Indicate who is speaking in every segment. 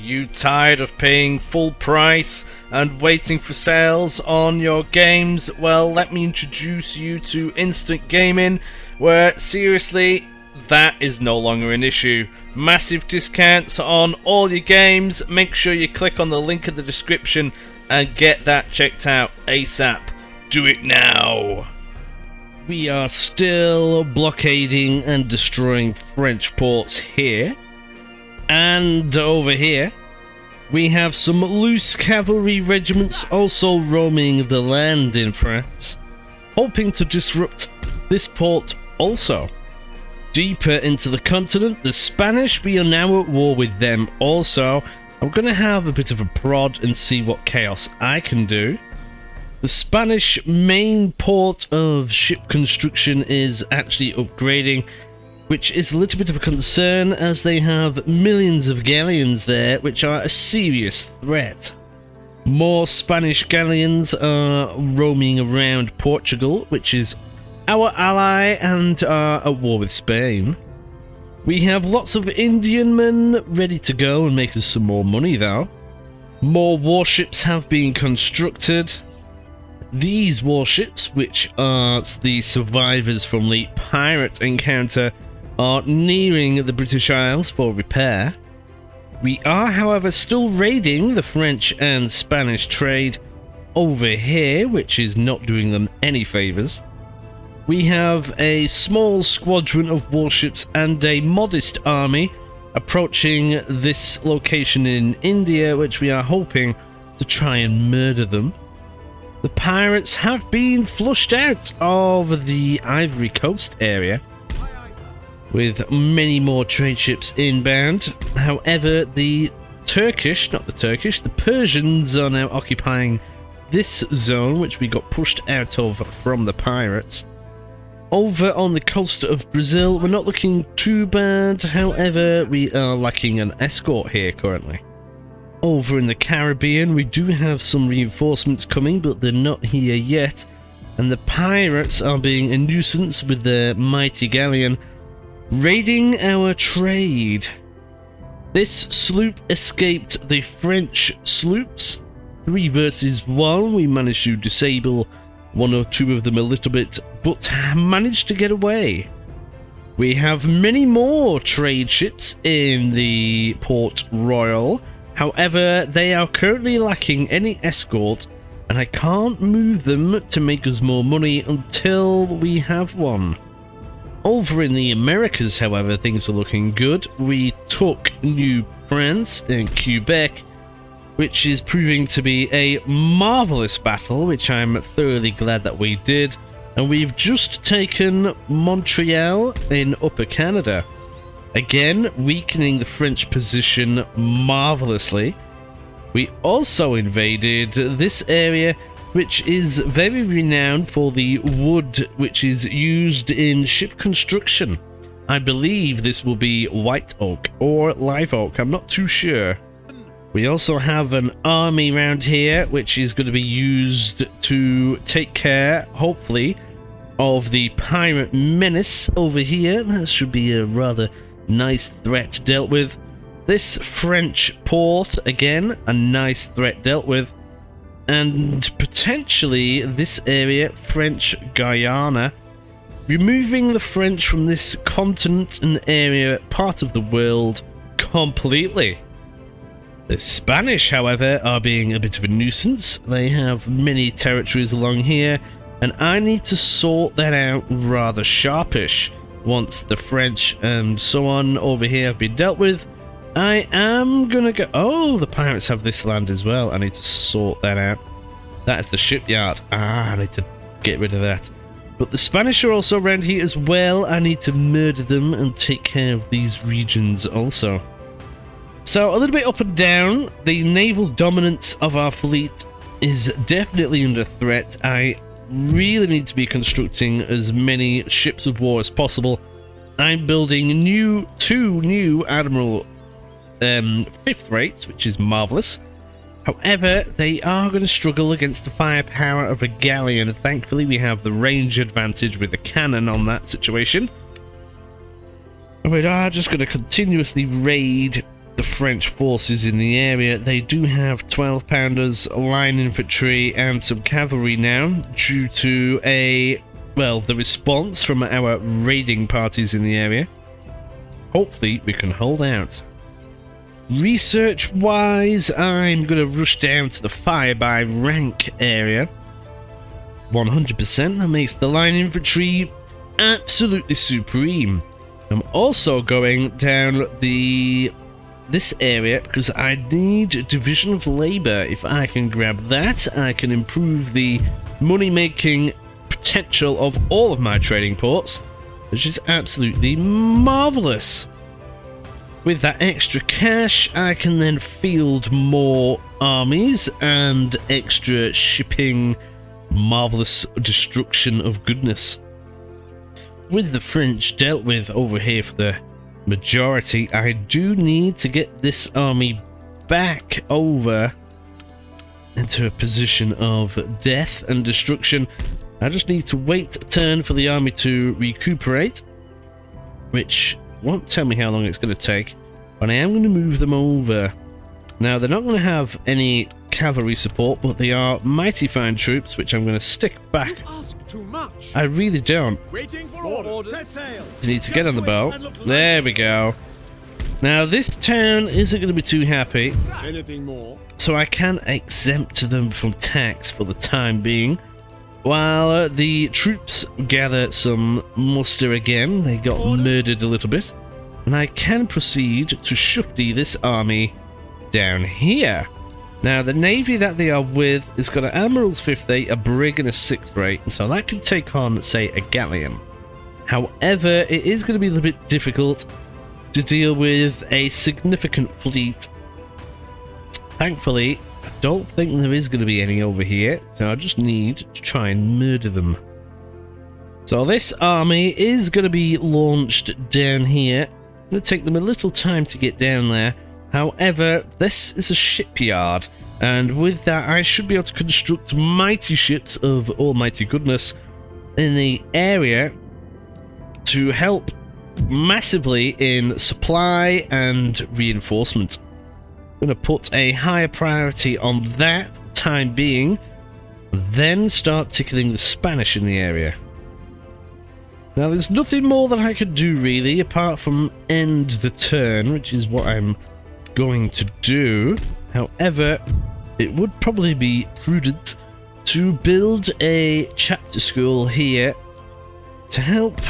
Speaker 1: you tired of paying full price and waiting for sales on your games? Well, let me introduce you to instant gaming, where seriously, that is no longer an issue. Massive discounts on all your games. Make sure you click on the link in the description and get that checked out ASAP. Do it now. We are still blockading and destroying French ports here. And over here, we have some loose cavalry regiments also roaming the land in France, hoping to disrupt this port also. Deeper into the continent, the Spanish, we are now at war with them also. I'm going to have a bit of a prod and see what chaos I can do. The Spanish main port of ship construction is actually upgrading, which is a little bit of a concern as they have millions of galleons there, which are a serious threat. More Spanish galleons are roaming around Portugal, which is our ally and are at war with Spain. We have lots of Indian men ready to go and make us some more money though. More warships have been constructed. These warships, which are the survivors from the pirate encounter, are nearing the British Isles for repair. We are, however, still raiding the French and Spanish trade over here, which is not doing them any favours. We have a small squadron of warships and a modest army approaching this location in India, which we are hoping to try and murder them. The pirates have been flushed out of the Ivory Coast area, with many more trade ships inbound. However, the Persians are now occupying this zone, which we got pushed out of from the pirates. Over on the coast of Brazil, we're not looking too bad. However, we are lacking an escort here currently. Over in the Caribbean, we do have some reinforcements coming, but they're not here yet. And the pirates are being a nuisance with their mighty galleon, raiding our trade. This sloop escaped the French sloops. 3 versus 1. We managed to disable 1 or 2 of them a little bit, but managed to get away. We have many more trade ships in the Port Royal. However, they are currently lacking any escort, and I can't move them to make us more money until we have one. Over in the Americas, however, things are looking good. We took New France and Quebec, which is proving to be a marvellous battle, which I'm thoroughly glad that we did. And we've just taken Montreal in Upper Canada. Again, weakening the French position marvellously. We also invaded this area, which is very renowned for the wood which is used in ship construction. I believe this will be white oak or live oak, I'm not too sure. We also have an army around here, which is going to be used to take care, hopefully, of the pirate menace over here. That should be a rather nice threat dealt with. This French port, again, a nice threat dealt with. And potentially this area, French Guyana, removing the French from this continent and area, part of the world, completely. The Spanish, however, are being a bit of a nuisance. They have many territories along here, and I need to sort that out rather sharpish. Once the French and so on over here have been dealt with, I am gonna go... Oh, the pirates have this land as well. I need to sort that out. That is the shipyard. I need to get rid of that. But the Spanish are also around here as well. I need to murder them and take care of these regions also. So, a little bit up and down. The naval dominance of our fleet is definitely under threat. I really need to be constructing as many ships of war as possible. I'm building two new Admiral 5th rates, which is marvellous. However, they are going to struggle against the firepower of a galleon. Thankfully, we have the range advantage with the cannon on that situation. And we are just going to continuously raid the French forces in the area. They do have 12-pounders, line infantry, and some cavalry now, due to the response from our raiding parties in the area. Hopefully, we can hold out. Research-wise, I'm going to rush down to the fire by rank area. 100%, that makes the line infantry absolutely supreme. I'm also going down this area because I need division of labor. If I can grab that, I can improve the money-making potential of all of my trading ports, which is absolutely marvelous. With that extra cash, I can then field more armies and extra shipping, marvelous destruction of goodness. With the French dealt with over here for the majority, I do need to get this army back over into a position of death and destruction. I just need to wait a turn for the army to recuperate, which won't tell me how long it's going to take, but I am going to move them over. Now, they're not going to have any cavalry support, but they are mighty fine troops, which I'm going to stick back.
Speaker 2: Too much.
Speaker 1: I really don't.
Speaker 2: Waiting for orders. Set sail.
Speaker 1: You need to get on the boat. There we go. Now, this town isn't going to be too happy.
Speaker 2: Anything more?
Speaker 1: So I can exempt them from tax for the time being. While the troops gather some muster again, they got murdered a little bit. And I can proceed to shufti this army down here. Now, the navy that they are with has got an Admiral's 5th rate, a brig, and a 6th rate, so that could take on, say, a galleon. However, it is going to be a little bit difficult to deal with a significant fleet. Thankfully, I don't think there is going to be any over here, so I just need to try and murder them. So this army is going to be launched down here. It's going to take them a little time to get down there. However, this is a shipyard, and with that I should be able to construct mighty ships of almighty goodness in the area to help massively in supply and reinforcement. I'm going to put a higher priority on that for the time being, then start tickling the Spanish in the area. Now, there's nothing more that I could do really apart from end the turn, which is what I'm going to do. However, it would probably be prudent to build a chapter school here to help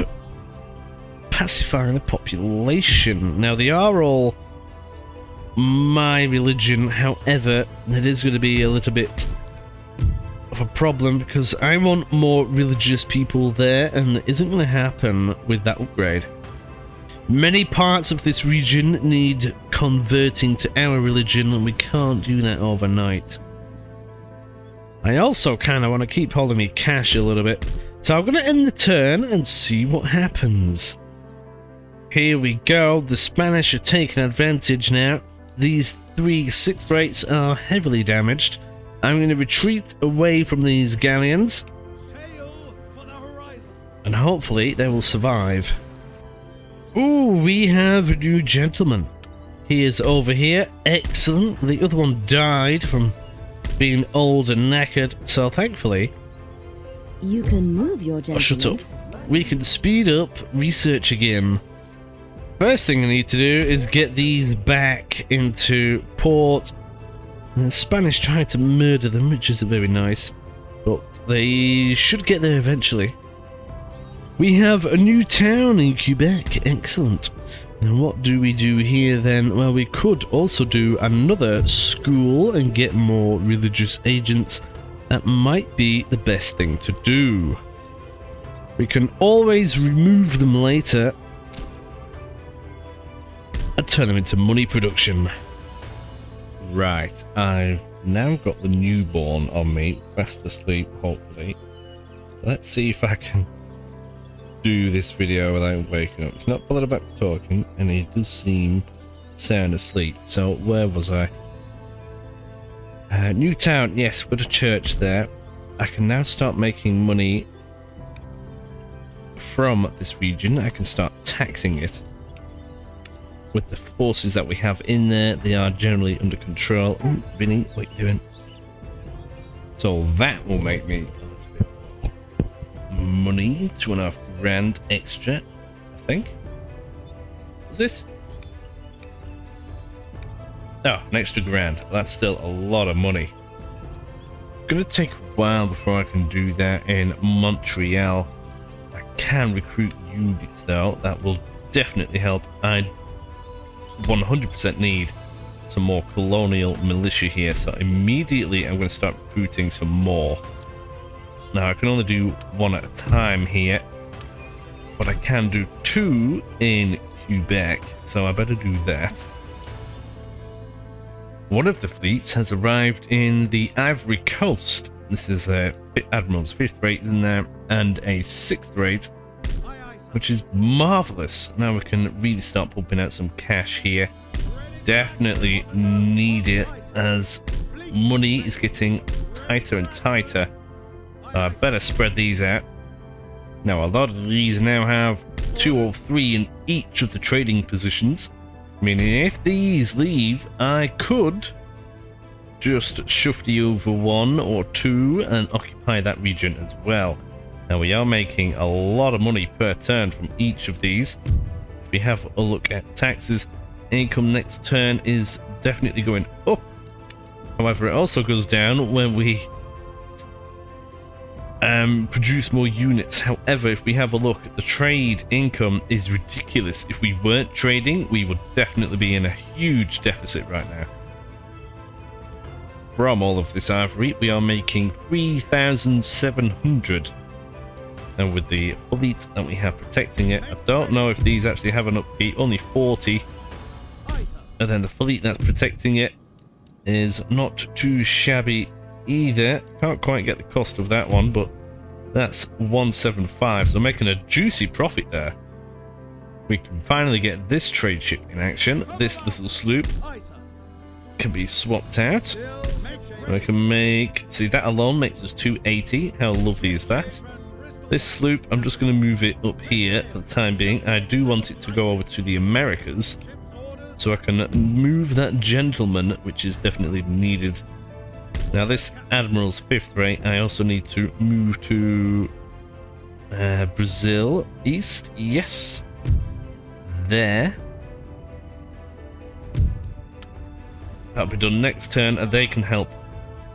Speaker 1: pacify the population. Now, they are all my religion, however, it is going to be a little bit of a problem because I want more religious people there, and it isn't going to happen with that upgrade. Many parts of this region need converting to our religion, and we can't do that overnight. I also kind of want to keep holding me cash a little bit, so I'm going to end the turn and see what happens. Here we go. The Spanish are taking advantage now. These 3 6th rates are heavily damaged. I'm going to retreat away from these galleons,
Speaker 2: Sail for the horizon.
Speaker 1: and hopefully they will survive. Ooh, we have a new gentleman. He is over here. Excellent. The other one died from being old and knackered, so thankfully...
Speaker 3: You can move your gentleman.
Speaker 1: Oh, shut up. We can speed up research again. First thing I need to do is get these back into port. And the Spanish trying to murder them, which isn't very nice. But they should get there eventually. We have a new town in Quebec. Excellent. And what do we do here then? Well, we could also do another school and get more religious agents. That might be the best thing to do. We can always remove them later and turn them into money production. Right, I've now got the newborn on me, fast asleep, hopefully. Let's see if I can do this video without waking up. He's not bothered about talking, and he does seem sound asleep. So, where was I? New town, yes, got a church there. I can now start making money from this region. I can start taxing it. with the forces that we have in there, they are generally under control. Ooh, Vinny, what are you doing? So that will make me money, 2.5 grand extra, I think. Is it? Oh, an extra grand. That's still a lot of money. Gonna take a while before I can do that in Montreal. I can recruit units though. That will definitely help. I 100% need some more colonial militia here, so immediately I'm going to start recruiting some more. Now I can only do one at a time here, but I can do 2 in Quebec, so I better do that. One of the fleets has arrived in the Ivory Coast. This is Admiral's 5th rate in there and a 6th rate, which is marvelous. Now we can really start pumping out some cash here. Definitely need it as money is getting tighter and tighter. I better spread these out. Now a lot of these now have 2 or 3 in each of the trading positions, meaning if these leave, I could just shufty over 1 or 2 and occupy that region as well. Now we are making a lot of money per turn from each of these. If we have a look at taxes, income next turn is definitely going up. However, it also goes down when we produce more units. However, if we have a look at the trade income is ridiculous. If we weren't trading, we would definitely be in a huge deficit right now. From all of this ivory, we are making 3,700. And with the fleet that we have protecting it, I don't know if these actually have an upkeep, only 40. And then the fleet that's protecting it is not too shabby either. Can't quite get the cost of that one, but that's 175, so making a juicy profit there. We can finally get this trade ship in action. This little sloop can be swapped out. We can make, see, that alone makes us 280. How lovely is that? This sloop, I'm just going to move it up here for the time being. I do want it to go over to the Americas, so I can move that gentleman, which is definitely needed. Now this Admiral's 5th rate, I also need to move to Brazil East. Yes, there. That'll be done next turn, and they can help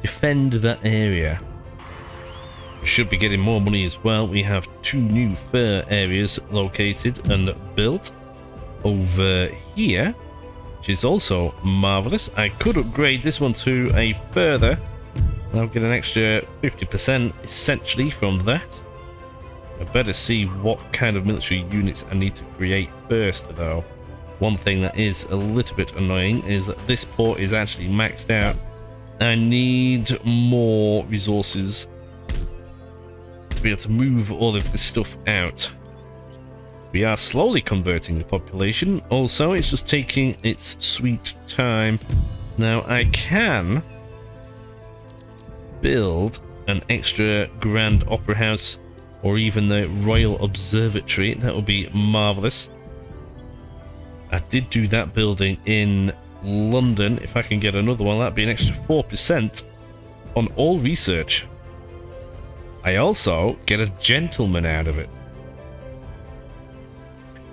Speaker 1: defend that area. We should be getting more money as well. We have 2 new fur areas located and built over here, which is also marvelous. I could upgrade this one to a further. I'll get an extra 50% essentially from that. I better see what kind of military units I need to create first though. One thing that is a little bit annoying is that this port is actually maxed out. I need more resources to be able to move all of this stuff out. We are slowly converting the population. Also, it's just taking its sweet time. Now, I can build an extra grand opera house or even the Royal Observatory. That would be marvelous. I did do that building in London. If I can get another one, that'd be an extra 4% on all research. I also get a gentleman out of it.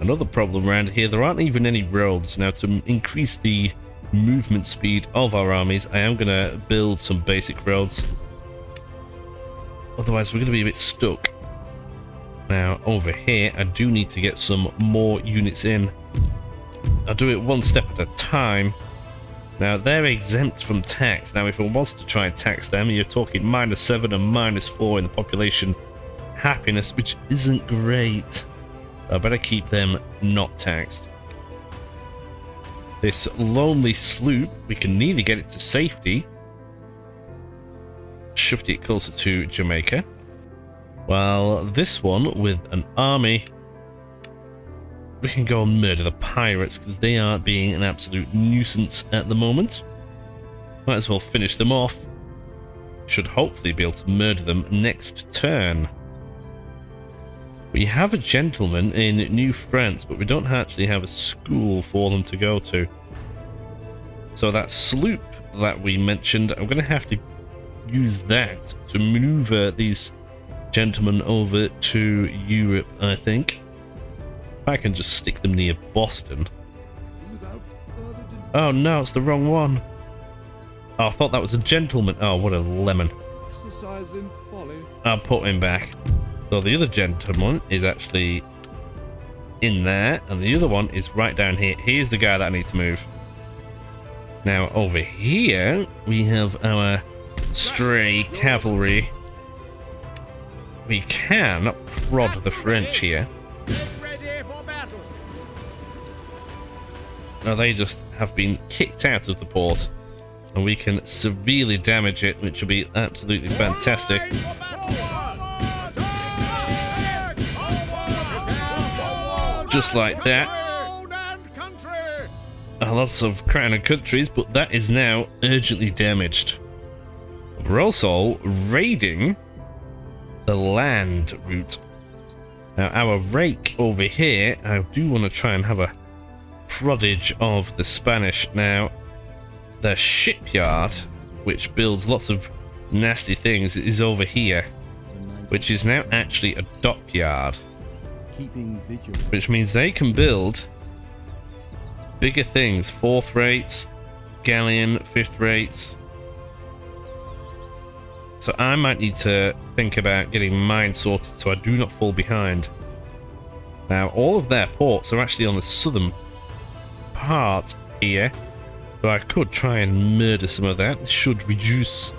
Speaker 1: Another problem around here, there aren't even any roads. Now, to increase the movement speed of our armies, I am going to build some basic roads. Otherwise, we're going to be a bit stuck. Now, over here, I do need to get some more units in. I'll do it one step at a time. Now, they're exempt from tax. Now, if one wants to try and tax them, you're talking -7 and -4 in the population happiness, which isn't great. I better keep them not taxed. This lonely sloop, we can nearly get it to safety. Shift it closer to Jamaica. While this one, with an army, we can go and murder the pirates because they are being an absolute nuisance at the moment. Might as well finish them off. Should hopefully be able to murder them next turn. We have a gentleman in New France, but we don't actually have a school for them to go to. So that sloop that we mentioned, I'm going to have to use that to maneuver these gentlemen over to Europe, I think. If I can just stick them near Boston. Oh no, it's the wrong one. Oh, I thought that was a gentleman. Oh, what a lemon.
Speaker 2: Exercise in folly.
Speaker 1: I'll put him back. So the other gentleman is actually in there, and the other one is right down here. Here's the guy that I need to move. Now, over here, we have our stray cavalry. We can prod the French here.
Speaker 2: Get ready for battle.
Speaker 1: Now, they just have been kicked out of the port, and we can severely damage it, which will be absolutely fantastic. Just like that. Lots of crown and countries, but that is now urgently damaged. We're also raiding the land route. Now, our rake over here, I do want to try and have a proddage of the Spanish. Now, the shipyard, which builds lots of nasty things, is over here, which is now actually a dockyard. Which means they can build bigger things, 4th rates, galleon, 5th rates. So I might need to think about getting mine sorted so I do not fall behind. Now, all of their ports are actually on the southern part here, so I could try and murder some of that. It should reduce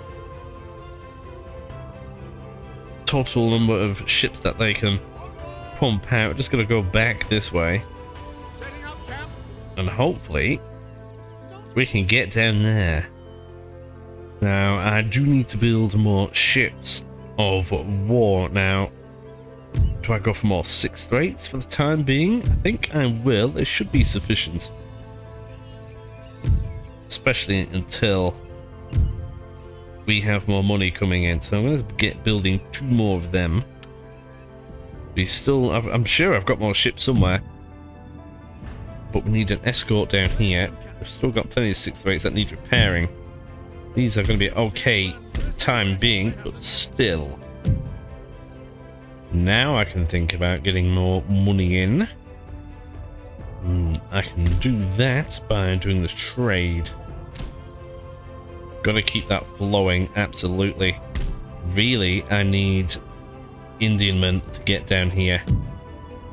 Speaker 1: total number of ships that they can pump out. Just gonna go back this way, and hopefully we can get down there. Now, I do need to build more ships of war. Now, do I go for more 6th rates for the time being? I think I will. They should be sufficient, especially until we have more money coming in. So I'm going to get building 2 more of them. I'm sure I've got more ships somewhere, but we need an escort down here. We've still got plenty of 6th rates that need repairing. These are going to be okay for the time being, but still. Now I can think about getting more money in. I can do that by doing this trade. Got to keep that flowing, absolutely. Really, I need Indian men to get down here,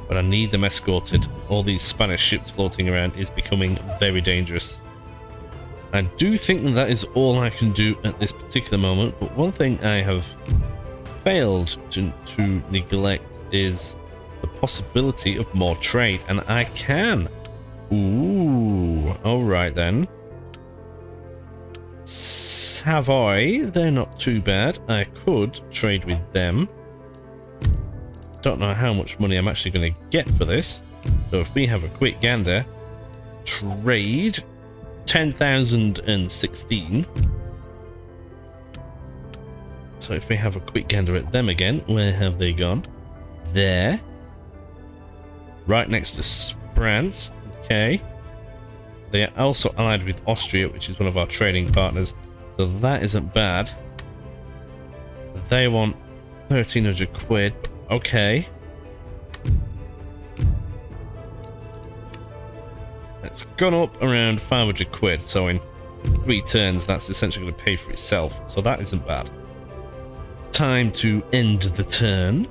Speaker 1: but I need them escorted. All these Spanish ships floating around is becoming very dangerous. I do think that is all I can do at this particular moment, but one thing I have failed to neglect is the possibility of more trade, and I can. Ooh, alright then. Savoy, they're not too bad. I could trade with them. Don't know how much money I'm actually going to get for this. So if we have a quick gander, trade 10,016. So if we have a quick gander at them again, where have they gone? There. Right next to France. Okay. They are also allied with Austria, which is one of our trading partners. So that isn't bad. They want 1,300 quid. Okay. It's gone up around 500 quid, so in 3 turns that's essentially going to pay for itself, so that isn't bad. Time to end the turn.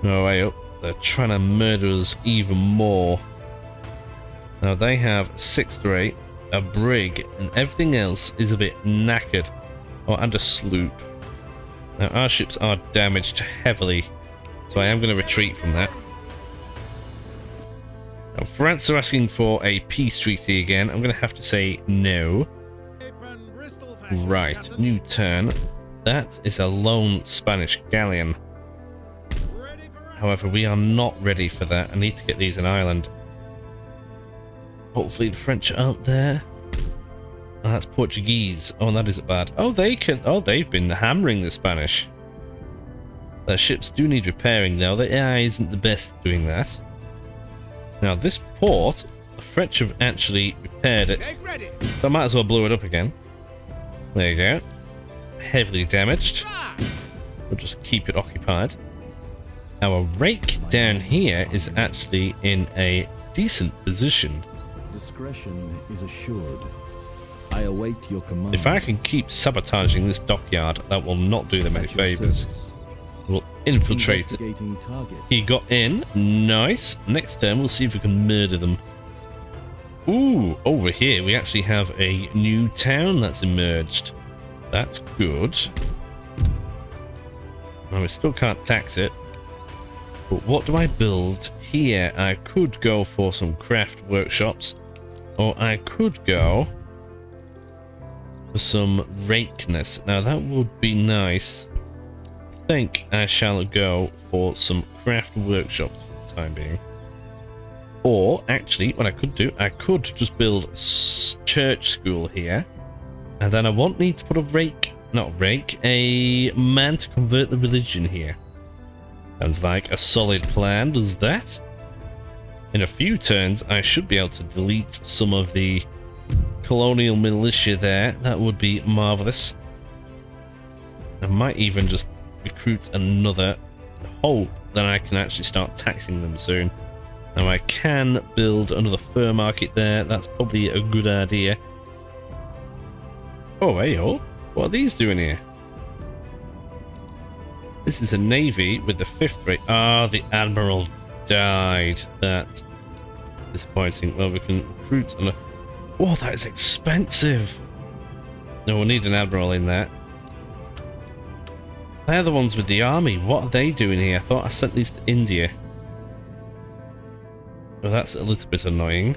Speaker 1: No way up. They're trying to murder us even more. Now they have 6th rate, a brig, and everything else is a bit knackered. Oh, and a sloop. Now our ships are damaged heavily, so I am going to retreat from that. Now France are asking for a peace treaty again. I'm going to have to say no. Right, new turn. That is a lone Spanish galleon. However, we are not ready for that. I need to get these in Ireland. Hopefully the French aren't there. Oh, that's Portuguese. Oh, that isn't bad. Oh, they can. Oh, they've been hammering the Spanish. Their ships do need repairing though. The AI isn't the best at doing that. Now this port, the French have actually repaired it.
Speaker 2: Take ready.
Speaker 1: So I might as well blow it up again. There you go. Heavily damaged. We'll just keep it occupied. Our rake down here is actually in a decent position.
Speaker 4: Discretion is assured. I await your command.
Speaker 1: If I can keep sabotaging this dockyard, that will not do them any
Speaker 4: At your
Speaker 1: favours.
Speaker 4: service.
Speaker 1: We'll infiltrate it.
Speaker 4: Investigating target.
Speaker 1: He got in. Nice. Next turn, we'll see if we can murder them. Ooh, over here we actually have a new town that's emerged. That's good. Now we still can't tax it. But what do I build here? I could go for some craft workshops. Or I could go for some rakeness. Now that would be nice. I think I shall go for some craft workshops for the time being. Or actually, what I could do, I could just build a church school here. And then I won't need to put a man to convert the religion here. Sounds like a solid plan, does that? In a few turns, I should be able to delete some of the colonial militia there. That would be marvellous. I might even just recruit another. Hope that I can actually start taxing them soon. Now I can build another fur market there. That's probably a good idea. Oh, hey, oh. What are these doing here? This is a navy with the 5th rate. Ah, the admiral died. That's disappointing. Well, we can recruit another. Oh, that is expensive. No, we'll need an admiral in there. They're the ones with the army. What are they doing here? I thought I sent these to India. Well, that's a little bit annoying.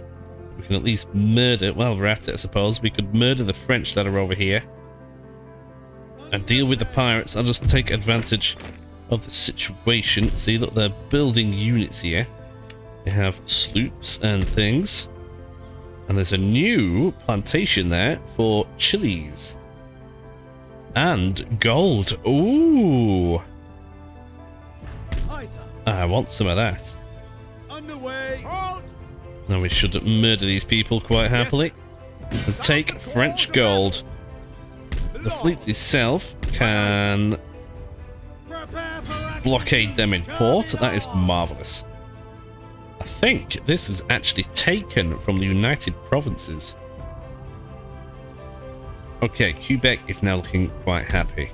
Speaker 1: We can at least murder... Well, we're at it, I suppose. We could murder the French that are over here. And deal with the pirates. I'll just take advantage of the situation. See, look, they're building units here. They have sloops and things. And there's a new plantation there for chilies. And gold. Ooh!
Speaker 2: Aye, sir.
Speaker 1: I want some of that.
Speaker 2: Underway. Halt.
Speaker 1: Now we should murder these people quite happily. And take French gold. The fleet itself can
Speaker 2: Prepare for action.
Speaker 1: blockade them in port. That is marvellous. I think this was actually taken from the United Provinces. Okay, Quebec is now looking quite happy.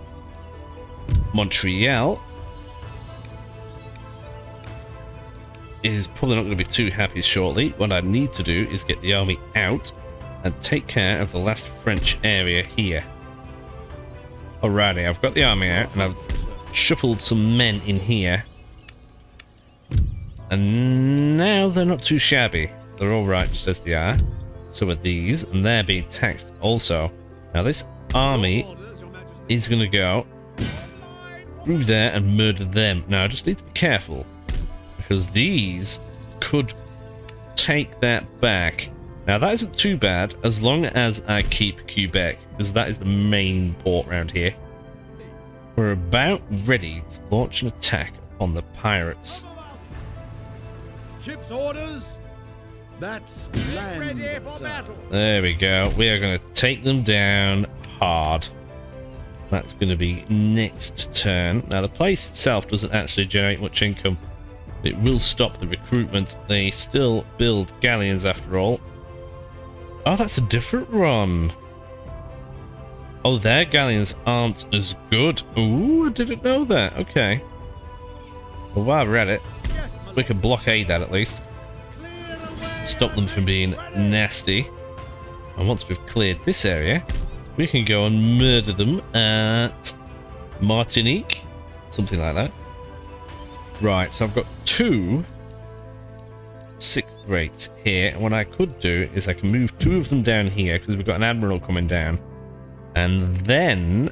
Speaker 1: Montreal is probably not going to be too happy shortly. What I need to do is get the army out and take care of the last French area here. Alrighty, I've got the army out and I've shuffled some men in here. And now they're not too shabby. They're alright, just as they are. So are these, and they're being taxed also. Now this army is going to go through there and murder them. Now I just need to be careful, because these could take that back. Now that isn't too bad as long as I keep Quebec, because that is the main port around here. We're about ready to launch an attack on the pirates.
Speaker 2: Ship's orders.
Speaker 4: That's
Speaker 2: Get
Speaker 4: land,
Speaker 2: ready for
Speaker 4: sir.
Speaker 2: battle.
Speaker 1: There we go. We are going to take them down hard. That's going to be next turn. Now the place itself doesn't actually generate much income. It will stop the recruitment. They still build galleons after all. Oh, that's a different run. Oh, their galleons aren't as good. Ooh, I didn't know that. Okay. Well, while we're at it,
Speaker 2: Yes, my
Speaker 1: we can blockade that at least.
Speaker 2: clear away.
Speaker 1: Stop them from being nasty. And once we've cleared this area, we can go and murder them at Martinique. Something like that. Right, so I've got 2 6th rates here. And what I could do is I can move 2 of them down here, because we've got an admiral coming down. And then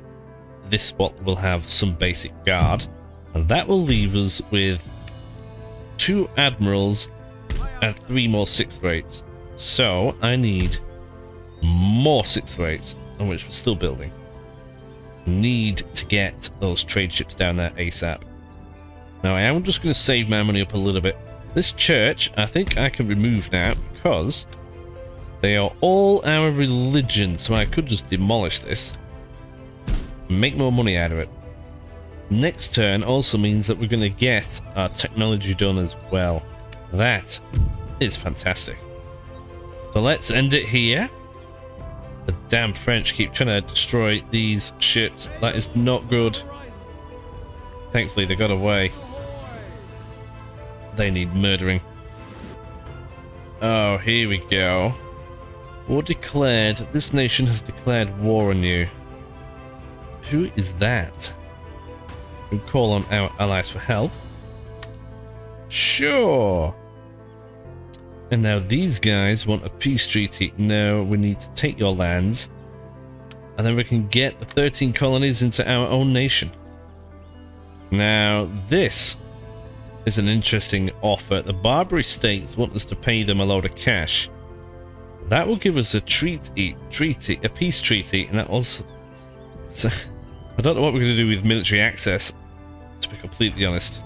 Speaker 1: this spot will have some basic guard. And that will leave us with 2 admirals and 3 more 6th rates. So I need more 6th rates, on which we're still building. Need to get those trade ships down there ASAP. Now I am just going to save my money up a little bit. This church, I think I can remove now because they are all our religion, so I could just demolish this and make more money out of it. Next turn also means that we're going to get our technology done as well. That is fantastic. So let's end it here. The damn French keep trying to destroy these ships. That is not good. Thankfully they got away. They need murdering. Oh, here we go. War declared. This nation has declared war on you. Who is that? We call on our allies for help. Sure. And now these guys want a peace treaty. No, we need to take your lands. And then we can get the 13 colonies into our own nation. Now, this is an interesting offer. The Barbary states want us to pay them a load of cash. That will give us a a peace treaty, and that also... So, I don't know what we're going to do with military access, to be completely honest.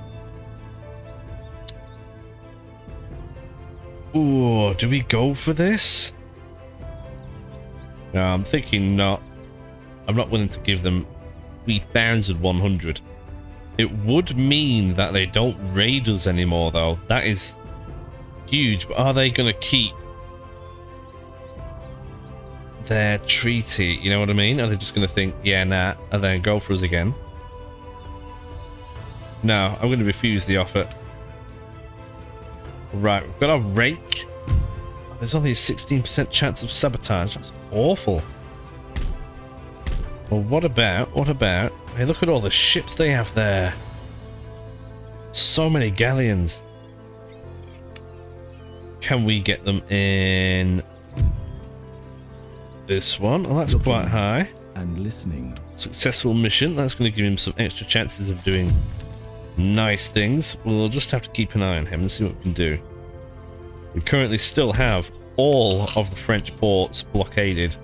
Speaker 1: Ooh, do we go for this? No, I'm thinking not. I'm not willing to give them 3,100. It would mean that they don't raid us anymore, though. That is huge. But are they going to keep their treaty? You know what I mean? Are they just going to think, yeah, nah, and then go for us again? No, I'm going to refuse the offer. Right, we've got our rake. There's only a 16% chance of sabotage. That's awful. Well, what about... Hey, look at all the ships they have there. So many galleons. Can we get them in this one? Well, that's quite high.
Speaker 4: And listening.
Speaker 1: Successful mission. That's going to give him some extra chances of doing nice things. We'll just have to keep an eye on him and see what we can do. We currently still have all of the French ports blockaded.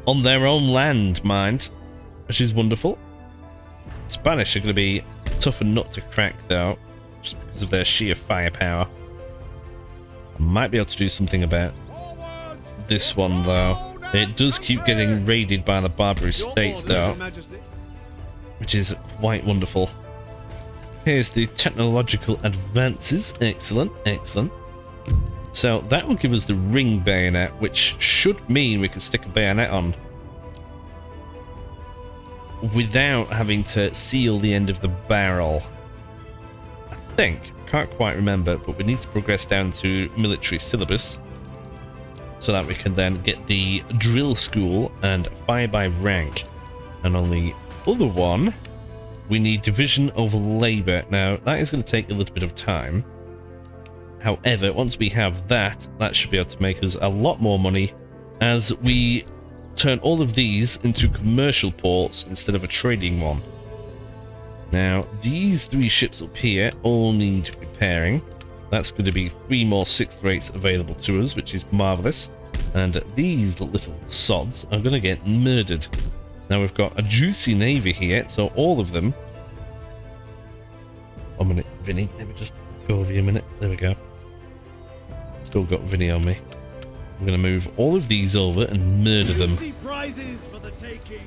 Speaker 1: On their own land, mind. Which is wonderful. Spanish are going to be a tougher nut to crack, though. Just because of their sheer firepower. I might be able to do something about this one, though. It does keep getting raided by the Barbary states, though. Which is quite wonderful. Here's the technological advances. Excellent, excellent. So that will give us the ring bayonet, which should mean we can stick a bayonet on without having to seal the end of the barrel. I think. Can't quite remember, but we need to progress down to military syllabus so that we can then get the drill school and fire by rank. And on the other one, we need division over labor. Now, that is going to take a little bit of time. However, once we have that, that should be able to make us a lot more money as we turn all of these into commercial ports instead of a trading one. Now, these 3 ships up here all need repairing. That's going to be 3 more 6th rates available to us, which is marvellous. And these little sods are going to get murdered. Now, we've got a juicy navy here, so all of them... 1 minute, Vinny. Let me just go over you a minute. There we go. Still got Vinny on me. I'm going to move all of these over and murder them.
Speaker 2: Prizes for the taking.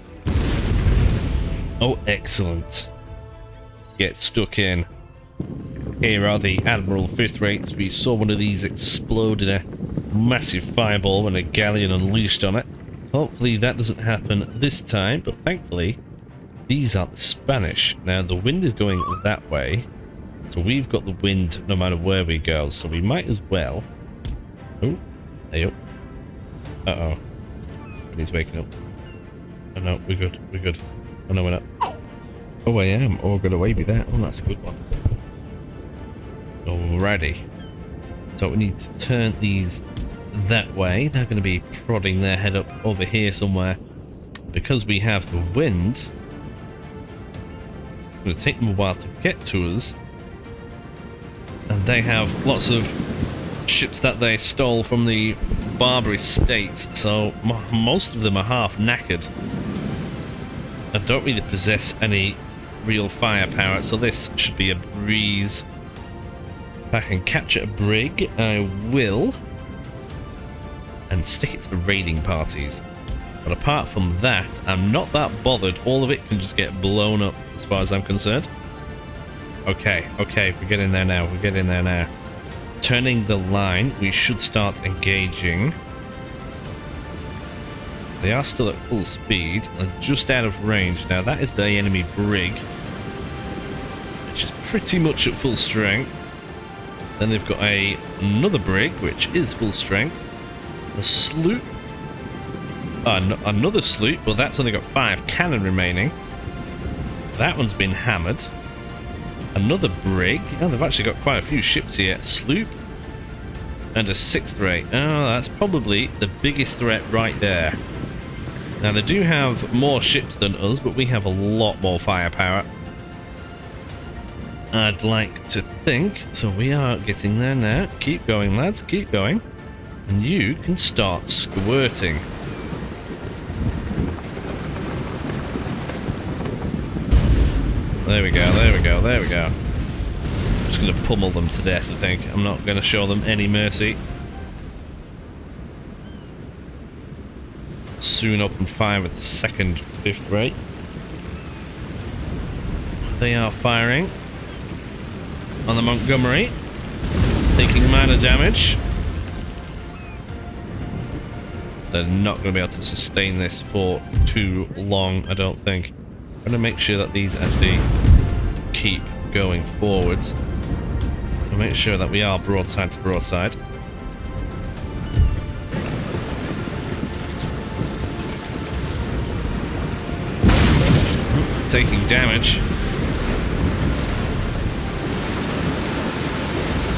Speaker 1: Oh, excellent. Get stuck in. Here are the Admiral 5th rates. We saw one of these explode in a massive fireball when a galleon unleashed on it. Hopefully that doesn't happen this time, but thankfully these are the Spanish. Now the wind is going that way, so we've got the wind no matter where we go, so we might as well... Oh, hey up. Uh-oh. He's waking up. Oh no, we're good, we're good. Oh no, we're not. Oh, I am. Oh, got away with that. Oh, that's a good one. Alrighty. So we need to turn these that way. They're going to be prodding their head up over here somewhere. Because we have the wind, it's going to take them a while to get to us. And they have lots of ships that they stole from the Barbary states, so most of them are half knackered. I don't really possess any real firepower, so this should be a breeze. If I can capture a brig, I will. And stick it to the raiding parties. But apart from that, I'm not that bothered. All of it can just get blown up as far as I'm concerned. Okay, we're getting there now. We're getting there now. Turning the line, we should start engaging. They are still at full speed and just out of range. Now that is the enemy brig, which is pretty much at full strength. Then they've got another brig, which is full strength. A sloop. Another sloop, but that's only got 5 cannon remaining. That one's been hammered. Another brig. Oh, they've actually got quite a few ships here. Sloop. And a 6th rate. Oh, that's probably the biggest threat right there. Now, they do have more ships than us, but we have a lot more firepower. I'd like to think. So we are getting there now. Keep going, lads. Keep going. And you can start squirting. There we go, there we go, there we go. I'm just going to pummel them to death, I think. I'm not going to show them any mercy. Soon open fire with the 2nd, 5th rate. They are firing on the Montgomery, taking minor damage. They're not going to be able to sustain this for too long, I don't think. I'm going to make sure that these actually keep going forwards. I'll make sure that we are broadside to broadside. Taking damage.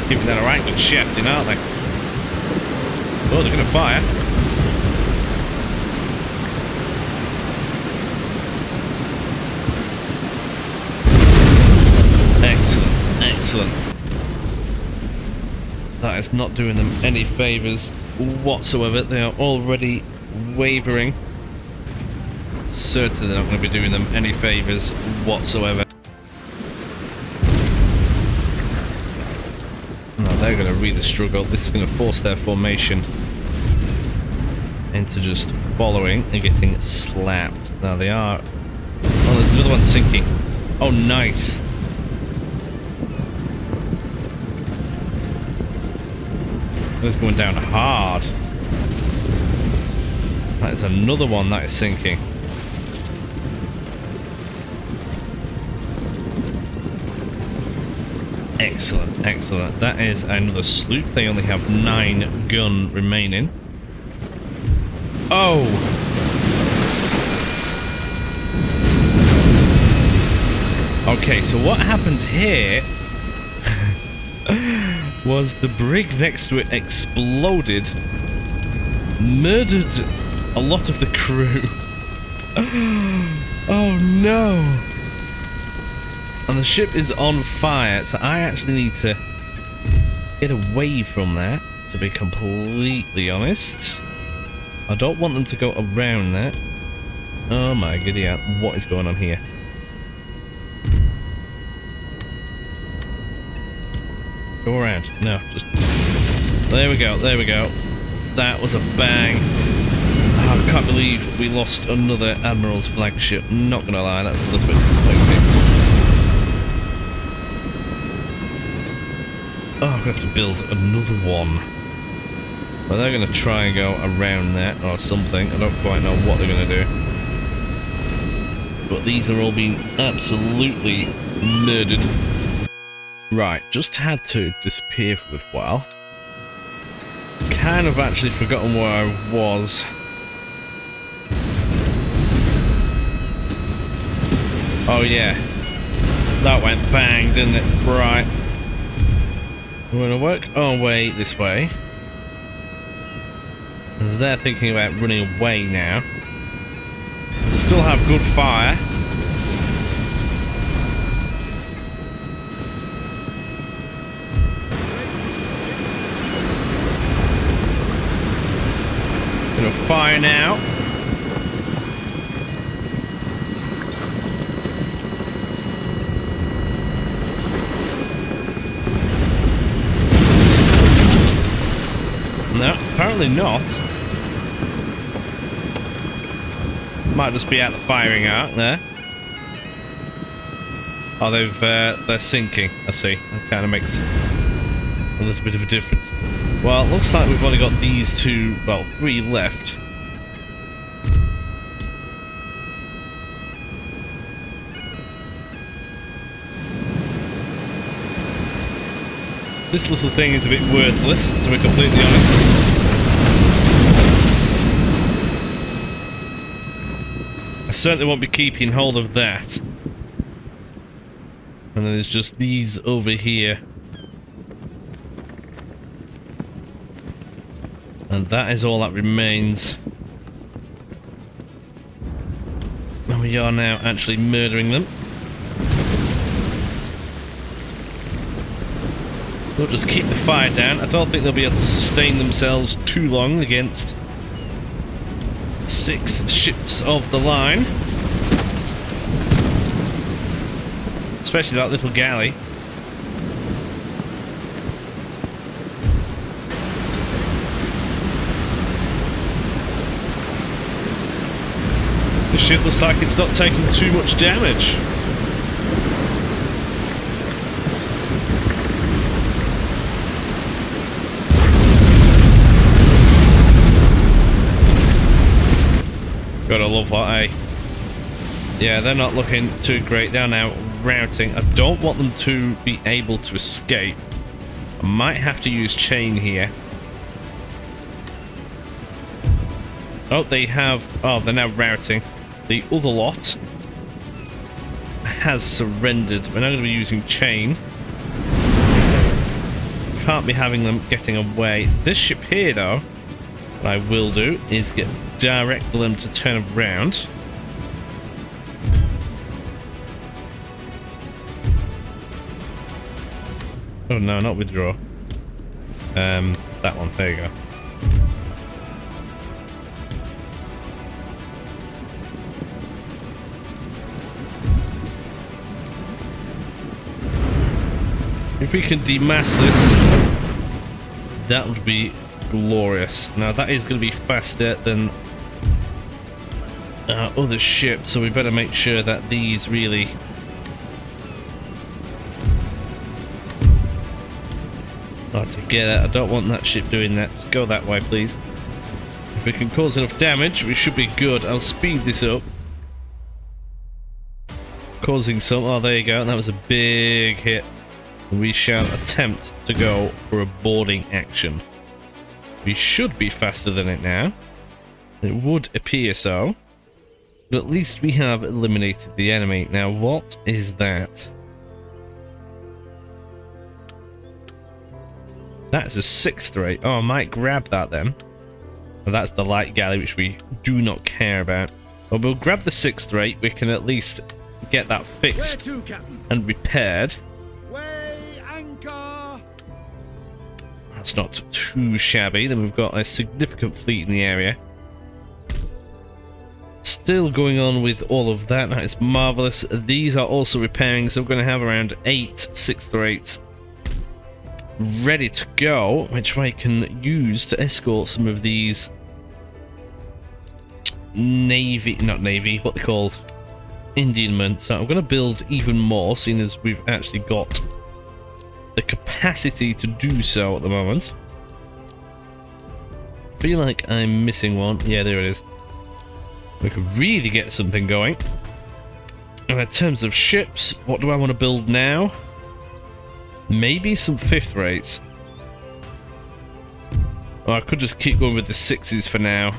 Speaker 1: Keeping that alright good shafting, aren't they? Oh, they're going to fire. Excellent, excellent. That is not doing them any favours whatsoever. They are already wavering. Certainly not going to be doing them any favours whatsoever. No, they're going to really struggle. This is going to force their formation into just following and getting slapped. Now they are... Oh, there's another one sinking. Oh, nice. It's going down hard. That is another one that is sinking. Excellent, excellent. That is another sloop. They only have 9 gun remaining. Oh! Okay, so what happened here was the brig next to it exploded, murdered a lot of the crew. Oh no! And the ship is on fire, so I actually need to get away from that, to be completely honest. I don't want them to go around that. Oh my giddy aunt, what is going on here? Go around. No, just... There we go, there we go. That was a bang. Oh, I can't believe we lost another Admiral's flagship. Not gonna lie, that's a little bit disappointing. Oh, I'm gonna have to build another one. Well, they're gonna try and go around that or something. I don't quite know what they're gonna do. But these are all being absolutely murdered. Right, just had to disappear for a while. Kind of actually forgotten where I was. Oh yeah. That went bang, didn't it? Right. We're gonna work our way this way. As they're thinking about running away now. Still have good fire. Gonna fire now. Apparently not. Might just be out the firing arc there. Oh, they're sinking. I see. That kind of makes a little bit of a difference. Well, it looks like we've only got these two, well, 3 left. This little thing is a bit worthless, to be completely honest. I certainly won't be keeping hold of that. And then there's just these over here. And that is all that remains. And we are now actually murdering them. They'll just keep the fire down. I don't think they'll be able to sustain themselves too long against 6 ships of the line. Especially that little galley. The ship looks like it's not taking too much damage. Gotta love that, eh? Yeah, they're not looking too great. They're now routing. I don't want them to be able to escape. I might have to use chain here. Oh, they have... Oh, they're now routing. The other lot has surrendered. We're now going to be using chain. Can't be having them getting away. This ship here, though, what I will do is direct them to turn around. Oh no, not withdraw. That one. There you go. If we can demass this, that would be glorious. Now that is going to be faster than other ships, so we better make sure that these really are together. I don't want that ship doing that. Just go that way, please. If we can cause enough damage, we should be good. I'll speed this up. Causing some... Oh, there you go. That was a big hit. We shall attempt to go for a boarding action. We should be faster than it now. It would appear so. But at least we have eliminated the enemy. Now, what is that? That's a 6th rate. Oh, I might grab that then. Well, that's the light galley, which we do not care about. Well, we'll grab the 6th rate. We can at least get that fixed and repaired. That's not too shabby. Then we've got a significant fleet in the area. Still going on with all of that. That is marvellous. These are also repairing, so we're going to have around 8 6th rates ready to go, which I can use to escort some of these not navy, what they're called, Indian men. So I'm going to build even more, seeing as we've actually got the capacity to do so at the moment. I feel like I'm missing one. Yeah, there it is. We could really get something going. And in terms of ships, what do I want to build now? Maybe some 5th rates. Or I could just keep going with the 6s for now.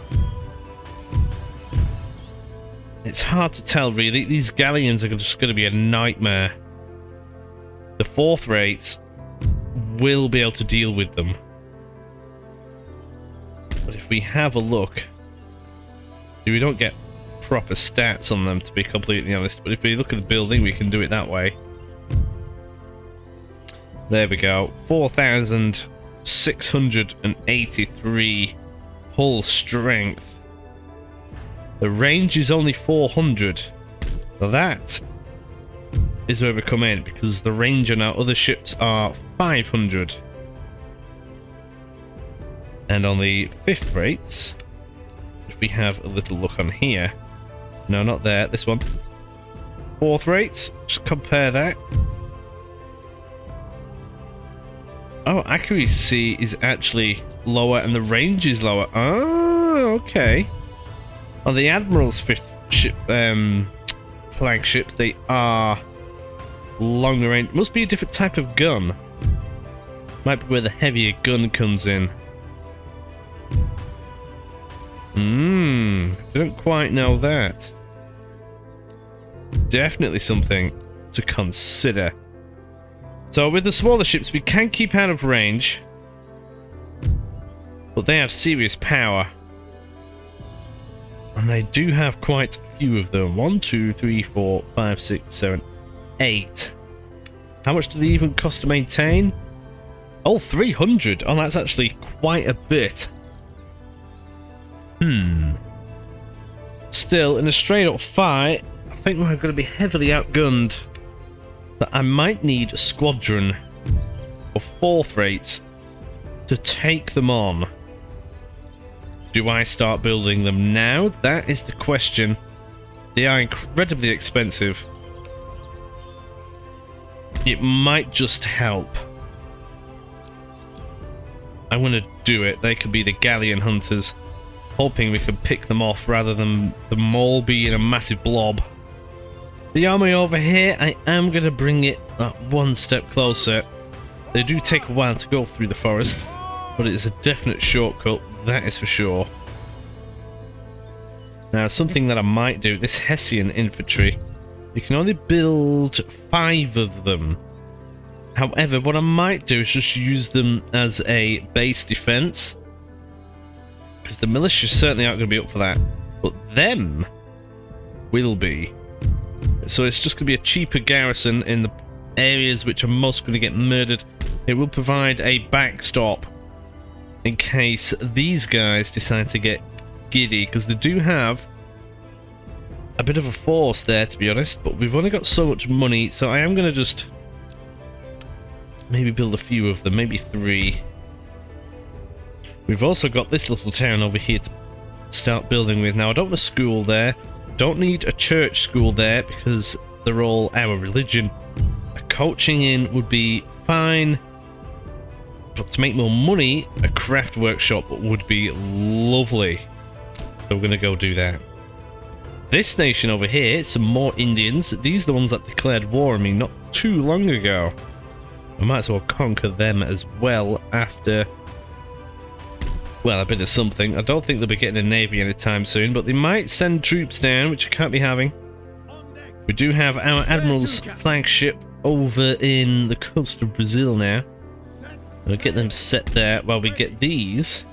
Speaker 1: It's hard to tell, really. These galleons are just going to be a nightmare. The 4th rates will be able to deal with them. But if we have a look, we don't get proper stats on them, to be completely honest. But if we look at the building, we can do it that way. There we go. 4,683 hull strength. The range is only 400. So that is where we come in, because the range on our other ships are 500. And on the 5th rates, if we have a little look on here. No, not there, this one. 4th rates, just compare that. Oh, accuracy is actually lower and the range is lower. Oh, okay. On the Admiral's 5th ship, flagships, they are longer range. Must be a different type of gun. Might be where the heavier gun comes in. Don't quite know that. Definitely something to consider. So with the smaller ships, we can keep out of range, but they have serious power. And they do have quite a few of them. 1, 2, 3, 4, 5, 6, 7, 8. How much do they even cost to maintain? Oh, 300. Oh, that's actually quite a bit. Still, in a straight up fight, I think we're going to be heavily outgunned. But I might need a squadron of 4th rates to take them on. Do I start building them now? That is the question. They are incredibly expensive. It might just help. I'm going to do it. They could be the galleon hunters. Hoping we can pick them off rather than them all be in a massive blob. The army over here, I am going to bring it one step closer. They do take a while to go through the forest, but it is a definite shortcut, that is for sure. Now, something that I might do, this Hessian infantry, you can only build 5 of them. However, what I might do is just use them as a base defense, because the militia certainly aren't going to be up for that, but them will be. So it's just going to be a cheaper garrison in the areas which are most going to get murdered. It will provide a backstop in case these guys decide to get giddy, because they do have a bit of a force there, to be honest, but we've only got so much money, so I am going to just maybe build a few of them, maybe 3. We've also got this little town over here to start building with. Now, I don't want a school there. Don't need a church school there because they're all our religion. A coaching inn would be fine, but to make more money, a craft workshop would be lovely. So we're going to go do that. This nation over here, some more Indians. These are the ones that declared war on me not too long ago. I might as well conquer them as well after, well, a bit of something. I don't think they'll be getting a navy anytime soon, but they might send troops down, which I can't be having. We do have our Admiral's flagship over in the coast of Brazil now. We'll get them set there while we get these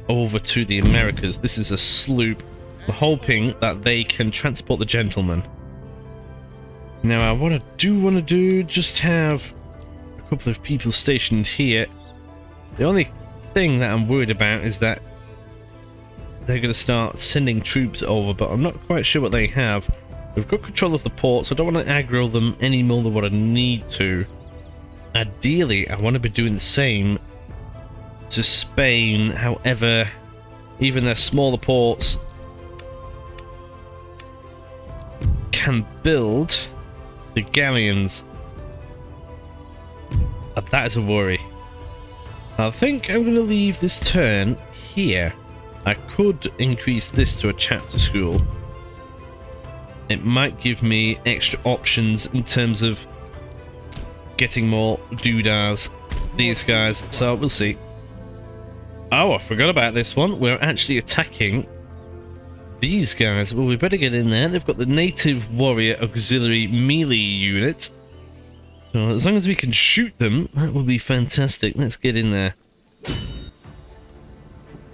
Speaker 1: over to the Americas. This is a sloop. I'm hoping that they can transport the gentlemen. Now, I want to just have a couple of people stationed here. The only thing that I'm worried about is that they're going to start sending troops over, but I'm not quite sure what they have. We've got control of the port, so I don't want to aggro them any more than what I need to. Ideally, I want to be doing the same to Spain. However, even their smaller ports can build the galleons. That is a worry. I think I'm going to leave this turn here. I could increase this to a chapter school. It might give me extra options in terms of getting more doodads, these guys, so we'll see. Oh, I forgot about this one. We're actually attacking these guys. Well, we better get in there. They've got the native warrior auxiliary melee unit. So as long as we can shoot them, that will be fantastic. Let's get in there.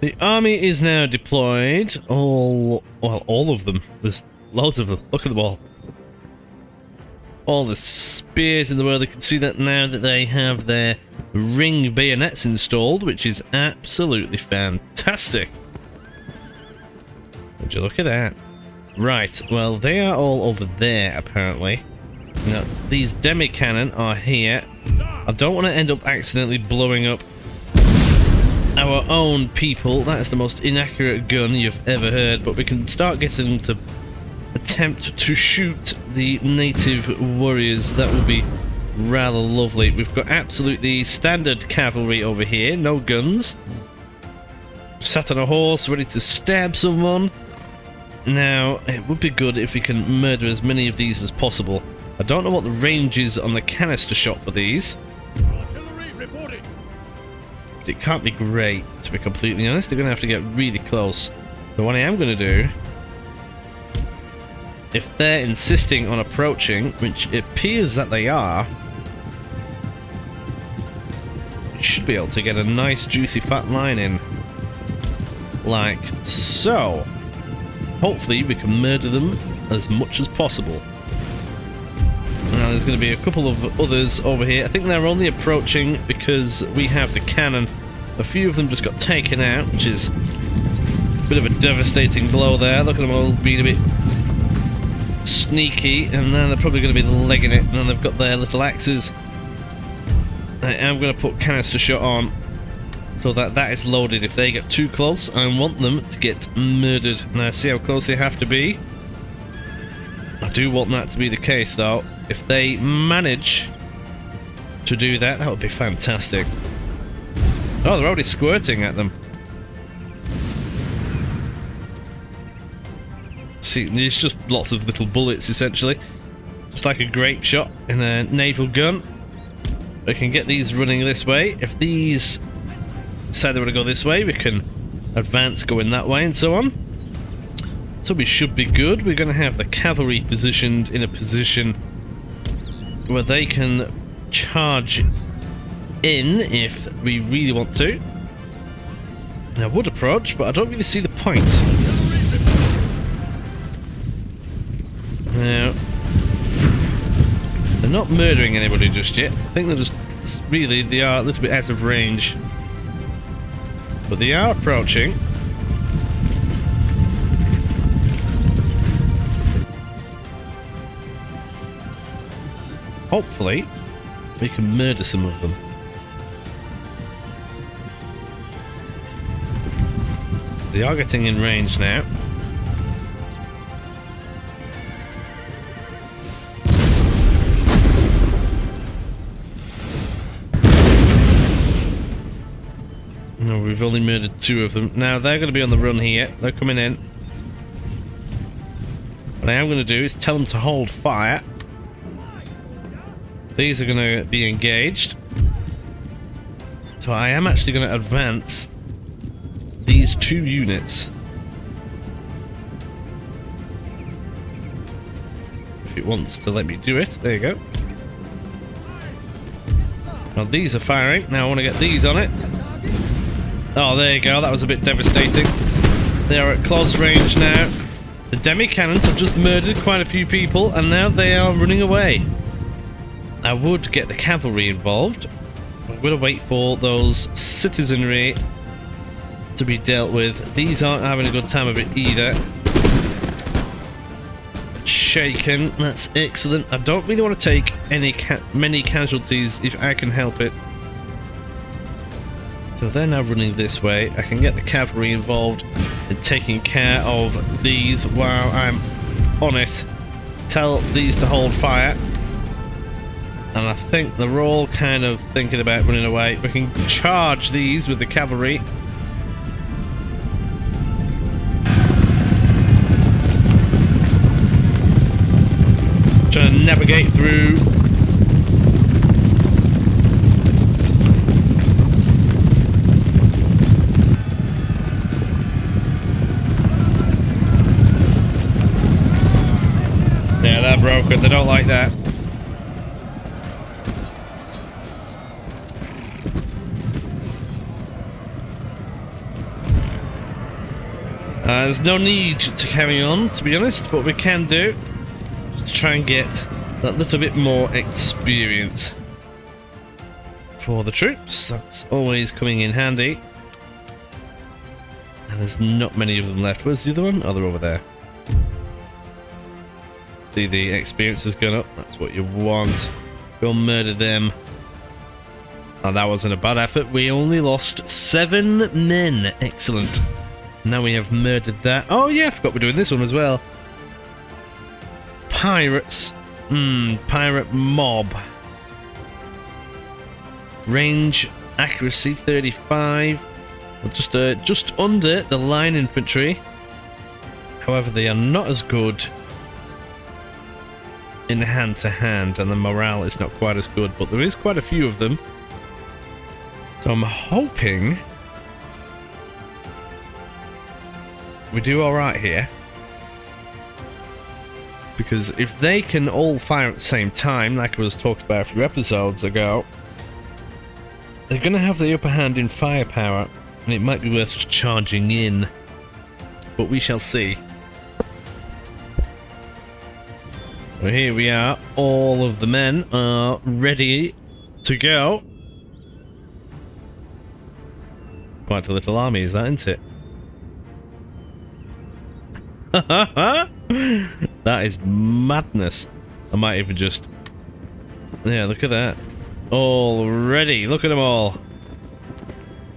Speaker 1: The army is now deployed. All of them. There's loads of them. Look at them all. All the spears in the world. You can see that now that they have their ring bayonets installed, which is absolutely fantastic. Would you look at that? Right, well, they are all over there, apparently. Now, these demi-cannon are here. I don't want to end up accidentally blowing up our own people. That is the most inaccurate gun you've ever heard, but we can start getting them to attempt to shoot the native warriors. That will be rather lovely. We've got absolutely standard cavalry over here, no guns. Sat on a horse, ready to stab someone. Now, it would be good if we can murder as many of these as possible. I don't know what the range is on the canister shot for these.
Speaker 2: Artillery reporting.
Speaker 1: It can't be great, to be completely honest. They're going to have to get really close. So what I am going to do, if they're insisting on approaching, which it appears that they are, we should be able to get a nice juicy fat line in. Like so. Hopefully we can murder them as much as possible. Now there's going to be a couple of others over here. I think they're only approaching because we have the cannon. A few of them just got taken out, which is a bit of a devastating blow there. Look at them all being a bit sneaky, and then they're probably going to be legging it, and then they've got their little axes. I am going to put canister shot on so that that is loaded. If they get too close, I want them to get murdered. Now see how close they have to be. I do want that to be the case though. If they manage to do that, that would be fantastic. Oh, they're already squirting at them. See, there's just lots of little bullets essentially. Just like a grape shot in a naval gun. We can get these running this way. If these decide they want to go this way, we can advance going that way and so on. So we should be good. We're going to have the cavalry positioned in a position where they can charge in if we really want to. I would approach, but I don't really see the point. Now, they're not murdering anybody just yet. I think they're just really, they are a little bit out of range. But they are approaching. Hopefully, we can murder some of them. They are getting in range now. No, we've only murdered 2 of them. Now they're going to be on the run here. They're coming in. What I am going to do is tell them to hold fire. These are going to be engaged. So I am actually going to advance these 2 units. If it wants to let me do it. There you go. Now these are firing. Now I want to get these on it. Oh, there you go. That was a bit devastating. They are at close range now. The demi-cannons have just murdered quite a few people, and now they are running away. I would get the cavalry involved. I'm going to wait for those citizenry to be dealt with. These aren't having a good time of it either. Shaken. That's excellent. I don't really want to take many casualties if I can help it. So they're now running this way. I can get the cavalry involved in taking care of these while I'm on it. Tell these to hold fire. And I think they're all kind of thinking about running away. We can charge these with the cavalry. Trying to navigate through. Yeah, they're broken. They don't like that. There's no need to carry on, to be honest. What we can do is to try and get that little bit more experience for the troops. That's always coming in handy. And there's not many of them left. Where's the other one? Oh, they're over there. See, the experience has gone up. That's what you want. Go murder them. Oh, that wasn't a bad effort. We only lost 7 men. Excellent. Now we have murdered that. Oh yeah, I forgot we're doing this one as well. Pirates. Pirate mob. Range, accuracy 35. Just under the line infantry. However, they are not as good in hand to hand, and the morale is not quite as good, but there is quite a few of them. So I'm hoping we do alright here. Because if they can all fire at the same time, like I was talked about a few episodes ago, they're going to have the upper hand in firepower, and it might be worth just charging in. But we shall see. Well, here we are. All of the men are ready to go. Quite a little army, is that, isn't it? That is madness. I might even just... Yeah, look at that. All ready. Look at them all.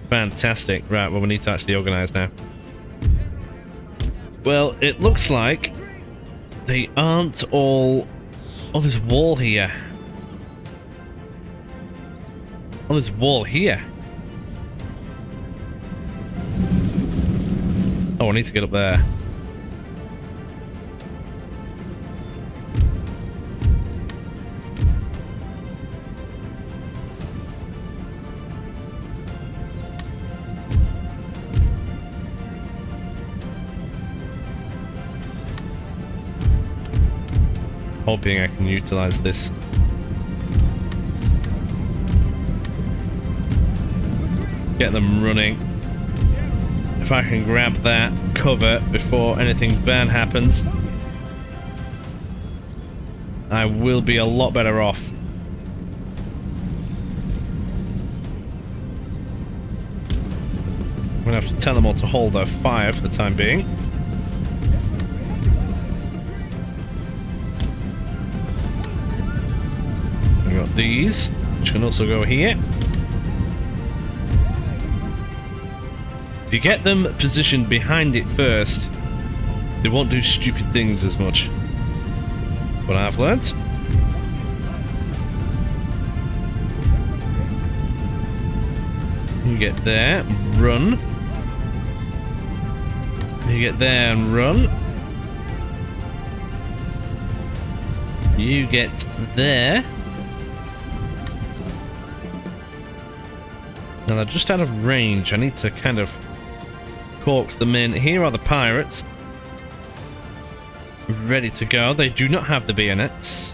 Speaker 1: Fantastic. Right, well, we need to actually organise now. Well, it looks like they aren't all... Oh, there's a wall here. Oh, there's a wall here. Oh, I need to get up there. Hoping I can utilize this. Get them running. If I can grab that cover before anything bad happens, I will be a lot better off. I'm gonna have to tell them all to hold their fire for the time being. We've got these, which can also go here. If you get them positioned behind it first, they won't do stupid things as much. What I've learnt. You get there, run. You get there and run. You get there. Now they're just out of range. I need to kind of coax them in. Here are the pirates. Ready to go. They do not have the bayonets.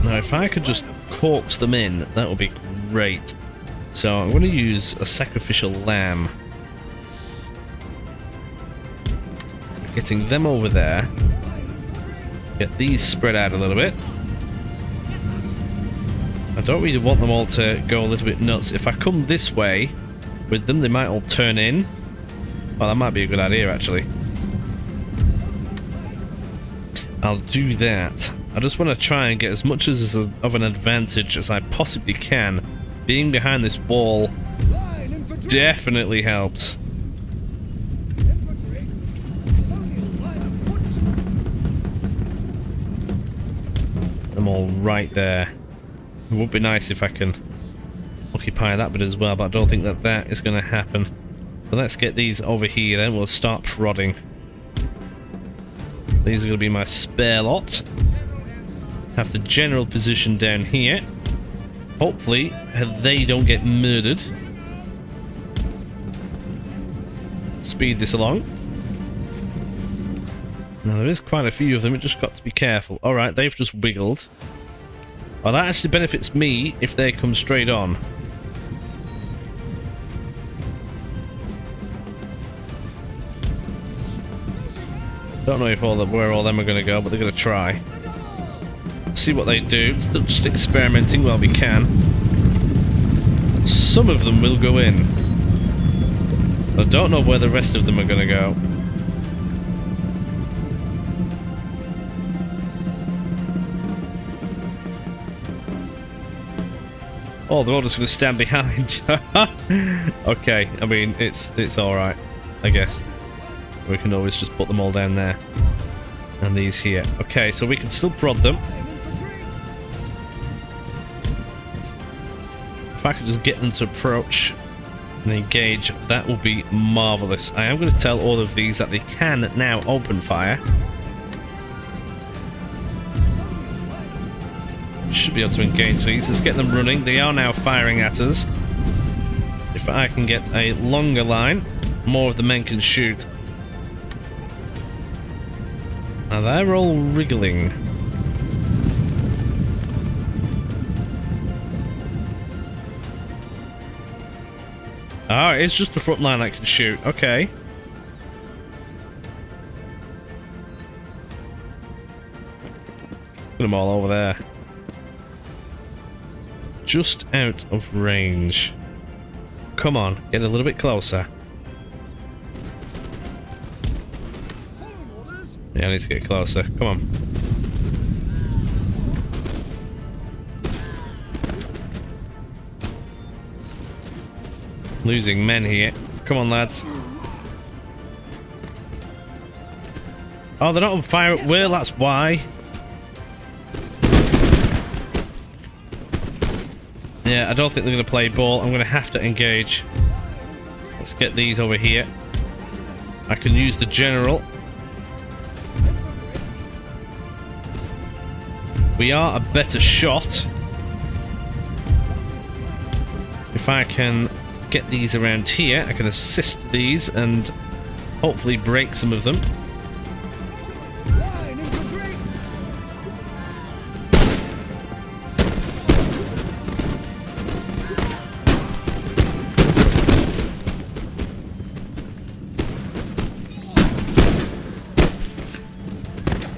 Speaker 1: Now if I could just coax them in, that would be great. So I'm going to use a sacrificial lamb. Getting them over there. Get these spread out a little bit. I don't really want them all to go a little bit nuts. If I come this way with them, they might all turn in. Well, that might be a good idea, actually. I'll do that. I just want to try and get as much of an advantage as I possibly can. Being behind this wall definitely helps. I'm all right there. It would be nice if I can occupy that bit as well, but I don't think that that is going to happen. So let's get these over here, then we'll start prodding. These are going to be my spare lot. Have the general position down here. Hopefully they don't get murdered. Speed this along. Now there is quite a few of them, it just got to be careful. Alright, they've just wiggled. Well, that actually benefits me if they come straight on. Don't know if where all them are going to go, but they're going to try. See what they do. Still just experimenting while we can. Some of them will go in. I don't know where the rest of them are going to go. Oh, they're all just going to stand behind. Okay, I mean, it's alright, I guess. We can always just put them all down there. And these here. Okay, so we can still prod them. If I could just get them to approach and engage, that will be marvellous. I am going to tell all of these that they can now open fire. Should be able to engage these. Let's get them running. They are now firing at us. If I can get a longer line, more of the men can shoot. Now they're all wriggling. Oh, it's just the front line that can shoot. Okay. Put them all over there. Just out of range. Come on, get a little bit closer. Yeah, I need to get closer. Come on. Losing men here. Come on, lads. Oh, they're not on fire at will, that's why. Yeah, I don't think they're going to play ball. I'm going to have to engage. Let's get these over here. I can use the general. We are a better shot. If I can get these around here, I can assist these and hopefully break some of them.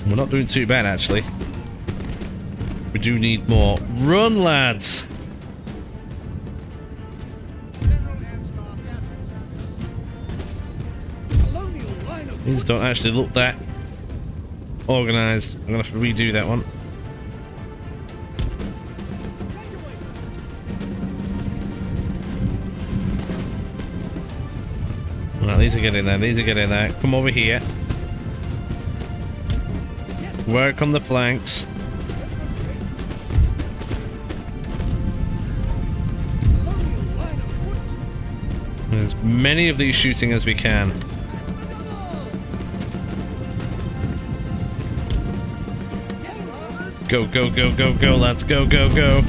Speaker 1: We're not doing too bad, actually. We do need more. Run, lads! These don't actually look that organised. I'm going to have to redo that one. Right, these are getting there. These are getting there. Come over here. Work on the flanks. As many of these shooting as we can. Go, go, go, go, go, lads. Go, go, go.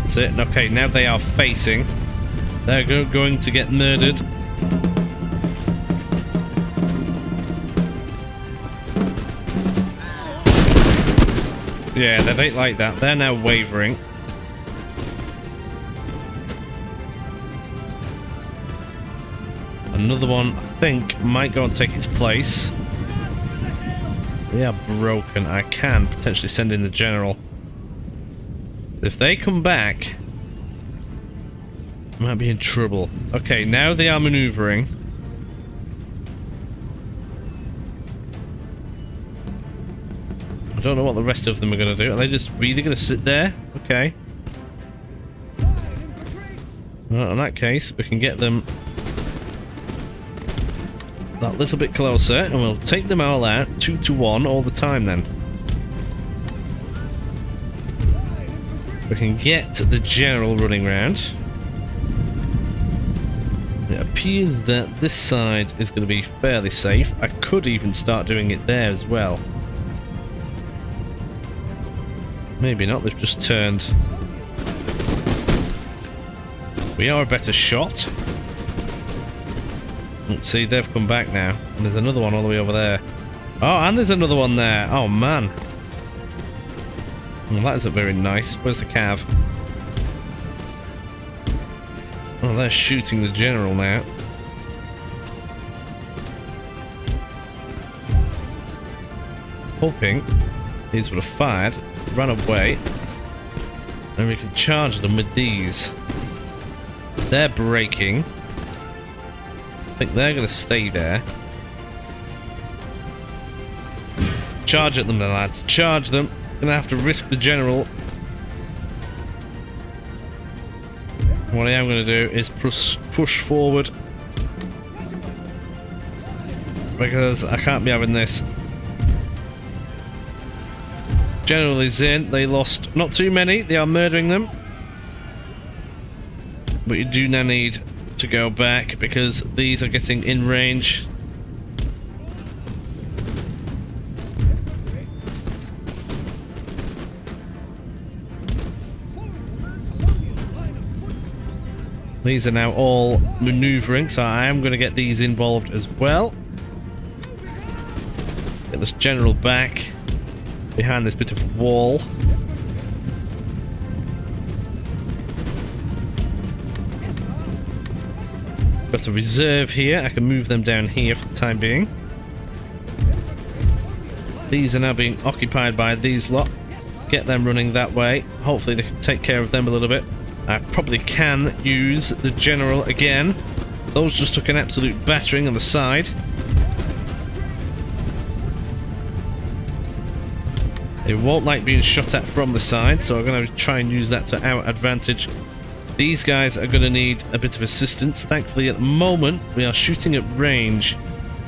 Speaker 1: That's it. Okay, now they are facing. They're going to get murdered. Yeah, they ain't like that. They're now wavering. Another one, I think, might go and take its place. They are broken. I can potentially send in the general. If they come back, I might be in trouble. Okay, now they are maneuvering. I don't know what the rest of them are going to do. Are they just really going to sit there? Okay. Well, in that case, we can get them that little bit closer, and we'll take them all out 2-to-1 all the time then. We can get the general running round. It appears that this side is going to be fairly safe. I could even start doing it there as well. Maybe not, they've just turned. We are a better shot. Let's see, they've come back now. And there's another one all the way over there. Oh, and there's another one there. Oh, man. Well, that isn't very nice. Where's the cav? Oh, they're shooting the general now. Hoping these would have fired, run away, and we can charge them with these. They're breaking. I think they're going to stay there. Charge at them then, lads. Charge them. Gonna have to risk the general. What I am gonna do is push forward. Because I can't be having this. General is in. They lost not too many. They are murdering them. But you do now need to go back because these are getting in range. These are now all maneuvering, so I am going to get these involved as well. Get this general back behind this bit of wall. Got a reserve here. I can move them down here for the time being. These are now being occupied by these lot. Get them running that way. Hopefully they can take care of them a little bit. I probably can use the general again. Those just took an absolute battering on the side. They won't like being shot at from the side, so I'm going to try and use that to our advantage. These guys are going to need a bit of assistance. Thankfully, at the moment, we are shooting at range.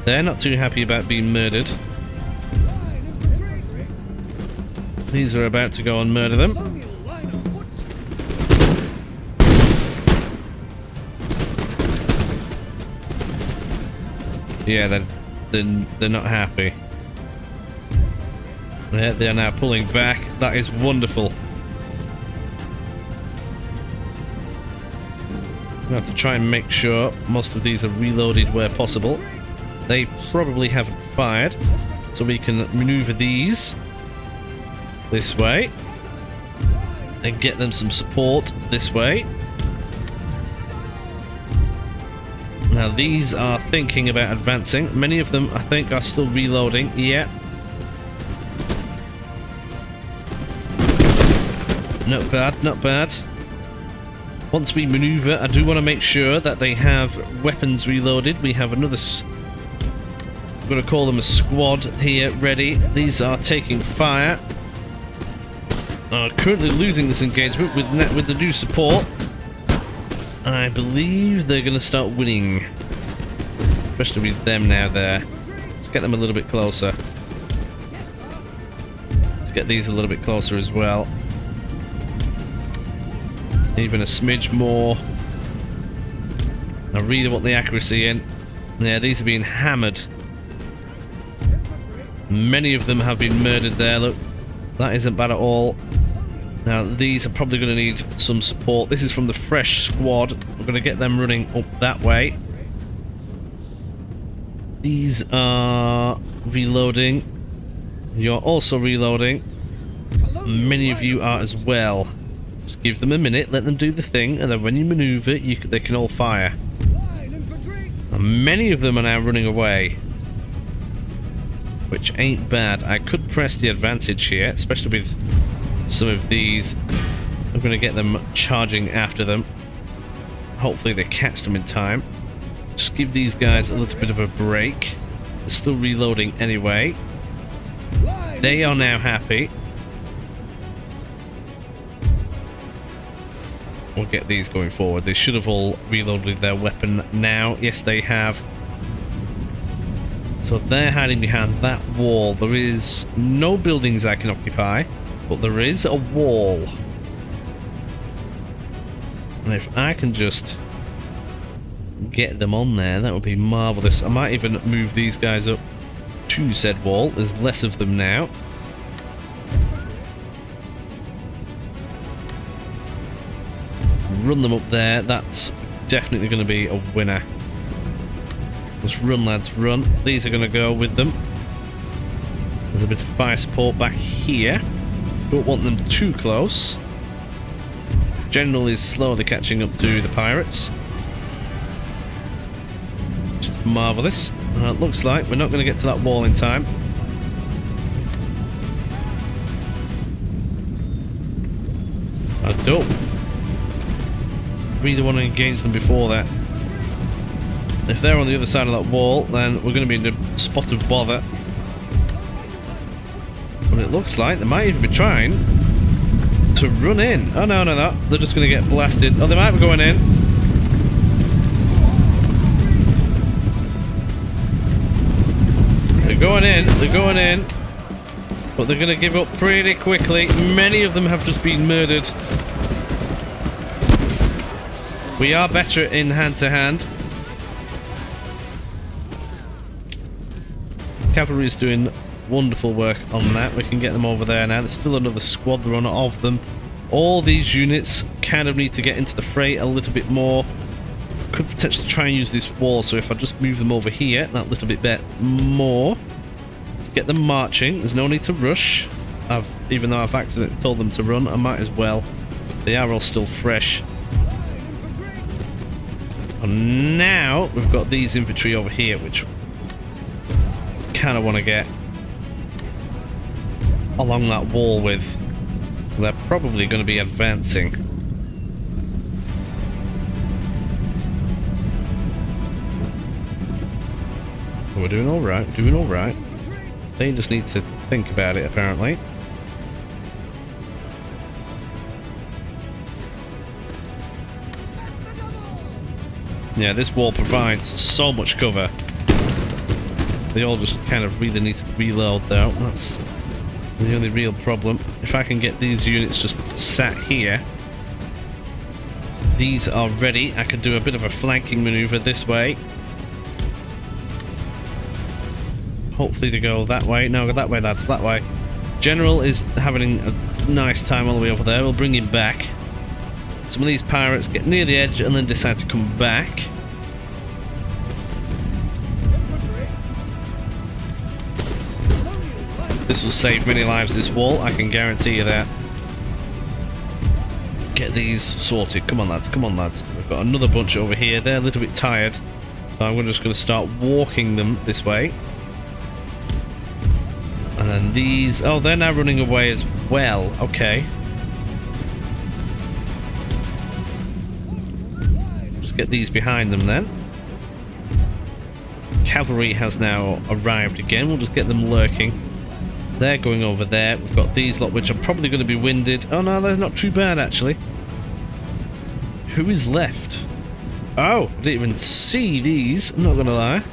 Speaker 1: They're not too happy about being murdered. These are about to go and murder them. Yeah, they're not happy. They're now pulling back. That is wonderful. We have to try and make sure most of these are reloaded where possible. They probably haven't fired, so we can maneuver these this way and get them some support this way. Now these are thinking about advancing. Many of them, I think, are still reloading. Yeah. Not bad, not bad. Once we maneuver, I do want to make sure that they have weapons reloaded. We have another... I'm going to call them a squad here, ready. These are taking fire. Currently losing this engagement with the new support. I believe they're going to start winning. Especially with them now there. Let's get them a little bit closer. Let's get these a little bit closer as well. Even a smidge more. I really want the accuracy in. Yeah, these are being hammered. Many of them have been murdered there, look. That isn't bad at all. Now, these are probably going to need some support. This is from the fresh squad. We're going to get them running up that way. These are reloading. You're also reloading. Many of you are as well. Just give them a minute, let them do the thing, and then when you maneuver, they can all fire. And many of them are now running away, which ain't bad. I could press the advantage here, especially with some of these. I'm going to get them charging after them. Hopefully they catch them in time. Just give these guys a little bit of a break. They're still reloading anyway. They are now happy. We'll get these going forward. They should have all reloaded their weapon now. Yes, they have. So they're hiding behind that wall. There is no buildings I can occupy, but there is a wall. And if I can just get them on there, that would be marvellous. I might even move these guys up to said wall. There's less of them now. Run them up there. That's definitely going to be a winner. Let's run, lads, run. These are going to go with them. There's a bit of fire support back here. Don't want them too close. General is slowly catching up to the pirates, which is marvellous. It looks like we're not going to get to that wall in time. I don't really want to engage them before that. If they're on the other side of that wall, then we're going to be in a spot of bother. And it looks like they might even be trying to run in. Oh, no, no, no. They're just going to get blasted. Oh, they might be going in. They're going in. They're going in. But they're going to give up pretty quickly. Many of them have just been murdered. We are better in hand-to-hand. Cavalry is doing wonderful work on that. We can get them over there now. There's still another squadron of them. All these units kind of need to get into the fray a little bit more. Could potentially try and use this wall, so if I just move them over here that little bit more, get them marching. There's no need to rush. Even though I've accidentally told them to run, I might as well. They are all still fresh. And now we've got these infantry over here, which kind of want to get along that wall with. They're probably going to be advancing. We're doing all right. Doing all right. They just need to think about it, apparently. Yeah, this wall provides so much cover. They all just kind of really need to reload, though. That's the only real problem. If I can get these units just sat here. These are ready. I can do a bit of a flanking maneuver this way. Hopefully to go that way. No, that way, lads, that way. General is having a nice time all the way over there. We'll bring him back. Some of these pirates get near the edge and then decide to come back. This will save many lives, this wall, I can guarantee you that. Get these sorted. Come on, lads, come on, lads. We've got another bunch over here. They're a little bit tired. So I'm just going to start walking them this way. And then these... Oh, they're now running away as well. Okay. Just get these behind them then. Cavalry has now arrived again. We'll just get them lurking. They're going over there. We've got these lot, which are probably going to be winded. Oh, no, they're not too bad, actually. Who is left? Oh, I didn't even see these. I'm not going to lie.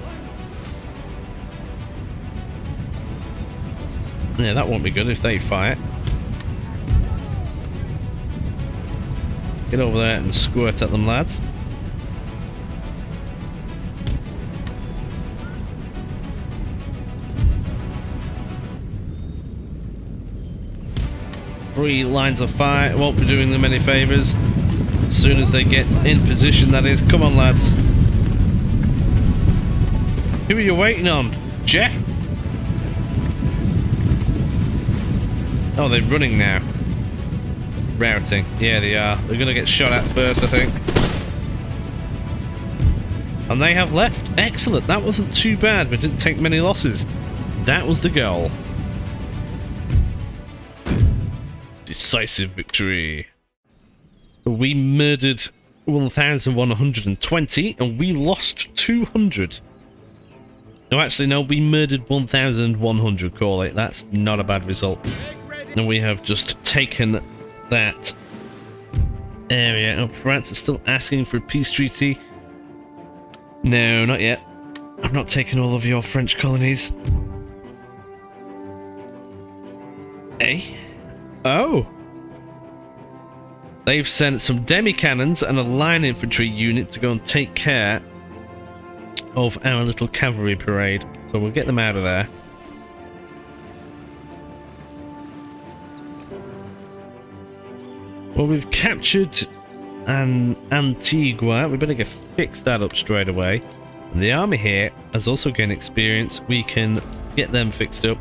Speaker 1: Yeah, that won't be good if they fire. Get over there and squirt at them, lads. Three lines of fire. Won't be doing them any favours. As soon as they get in position, that is. Come on, lads. Who are you waiting on? Jeff? Oh, they're running now. Routing. Yeah, they are. They're going to get shot at first, I think. And they have left. Excellent. That wasn't too bad. We didn't take many losses. That was the goal. Decisive victory. We murdered 1,120 and we lost 200. No, actually, no, we murdered 1,100, call it. That's not a bad result. And we have just taken that area. Oh, France is still asking for a peace treaty. No, not yet. I've not taken all of your French colonies. Eh? Oh. They've sent some demi-cannons and a line infantry unit to go and take care of our little cavalry parade. So we'll get them out of there. Well, we've captured Antigua. We better fix that up straight away. And the army here has also gained experience. We can get them fixed up.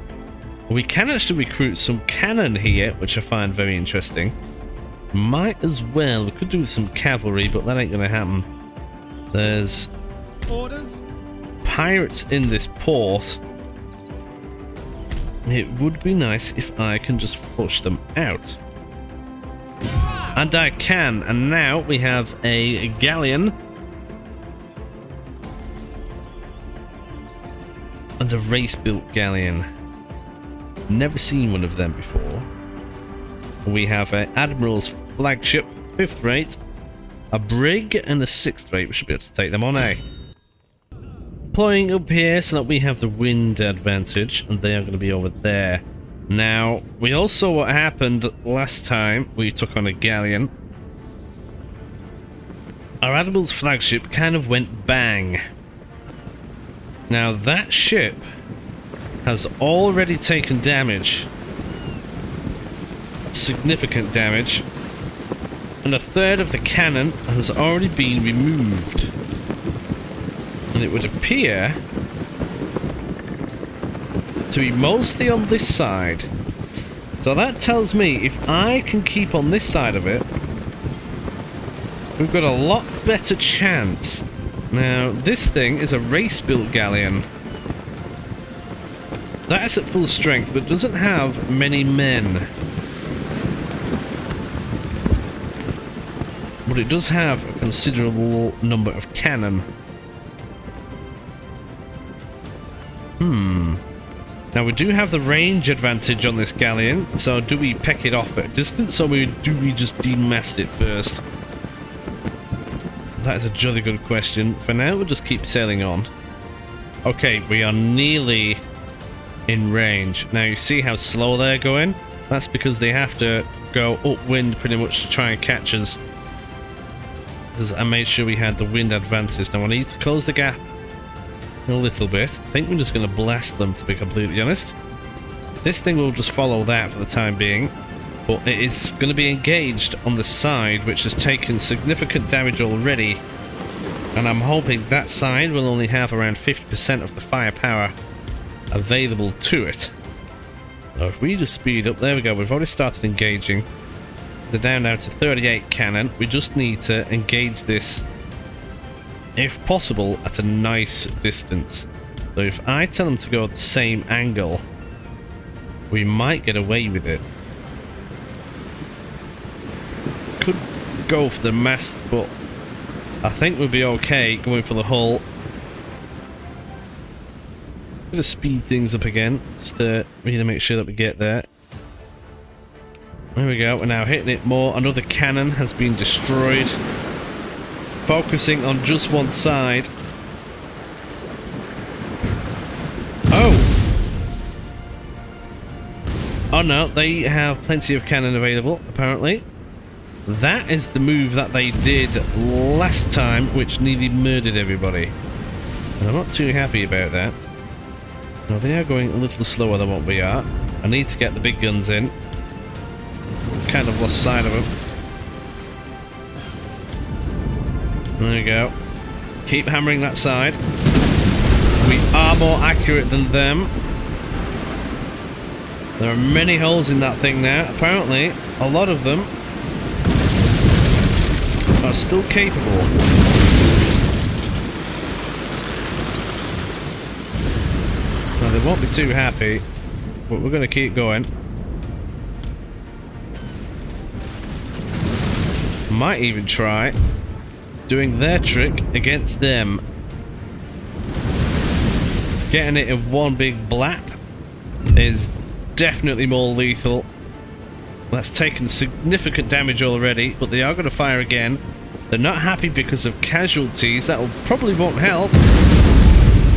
Speaker 1: We can actually recruit some cannon here, which I find very interesting. Might as well. We could do with some cavalry, but that ain't going to happen. There's
Speaker 2: Orders?
Speaker 1: Pirates in this port. It would be nice if I can just flush them out. And I can. And now we have a galleon. And a race-built galleon. Never seen one of them before. We have an Admiral's flagship, 5th rate, a brig, and a 6th rate. We should be able to take them on, eh? Deploying up here so that we have the wind advantage, and they are going to be over there. Now, we all saw what happened last time we took on a galleon. Our Admiral's flagship kind of went bang. Now, that ship has already taken damage. Significant damage. And a third of the cannon has already been removed. And it would appear to be mostly on this side. So that tells me if I can keep on this side of it, we've got a lot better chance. Now, this thing is a race-built galleon. That is at full strength, but doesn't have many men. But it does have a considerable number of cannon. Now we do have the range advantage on this galleon, so do we peck it off at a distance, or do we just demast it first? That is a jolly good question. For now, we'll just keep sailing on. Okay, we are nearly in range. Now you see how slow they're going? That's because they have to go upwind pretty much to try and catch us. Because I made sure we had the wind advantage. Now I need to close the gap a little bit. I think we're just going to blast them, to be completely honest. This thing will just follow that for the time being, but it is going to be engaged on the side, which has taken significant damage already, and I'm hoping that side will only have around 50% of the firepower available to it. So if we just speed up, there we go, we've already started engaging. They're down now to 38 cannon. We just need to engage this, if possible, at a nice distance. So if I tell them to go at the same angle, we might get away with it. Could go for the mast, but I think we'll be okay going for the hull. Gonna speed things up again, just to really make sure that we get there. There we go, we're now hitting it more. Another cannon has been destroyed. Focusing on just one side. Oh no, they have plenty of cannon available, apparently. That is the move that they did last time, which nearly murdered everybody. And I'm not too happy about that. Now they are going a little slower than what we are. I need to get the big guns in. Kind of lost sight of them. There we go. Keep hammering that side. We are more accurate than them. There are many holes in that thing now. Apparently, a lot of them are still capable. Now, they won't be too happy, but we're going to keep going. Might even try doing their trick against them. Getting it in one big blap is definitely more lethal. That's taken significant damage already, but they are going to fire again. They're not happy because of casualties. That probably won't help.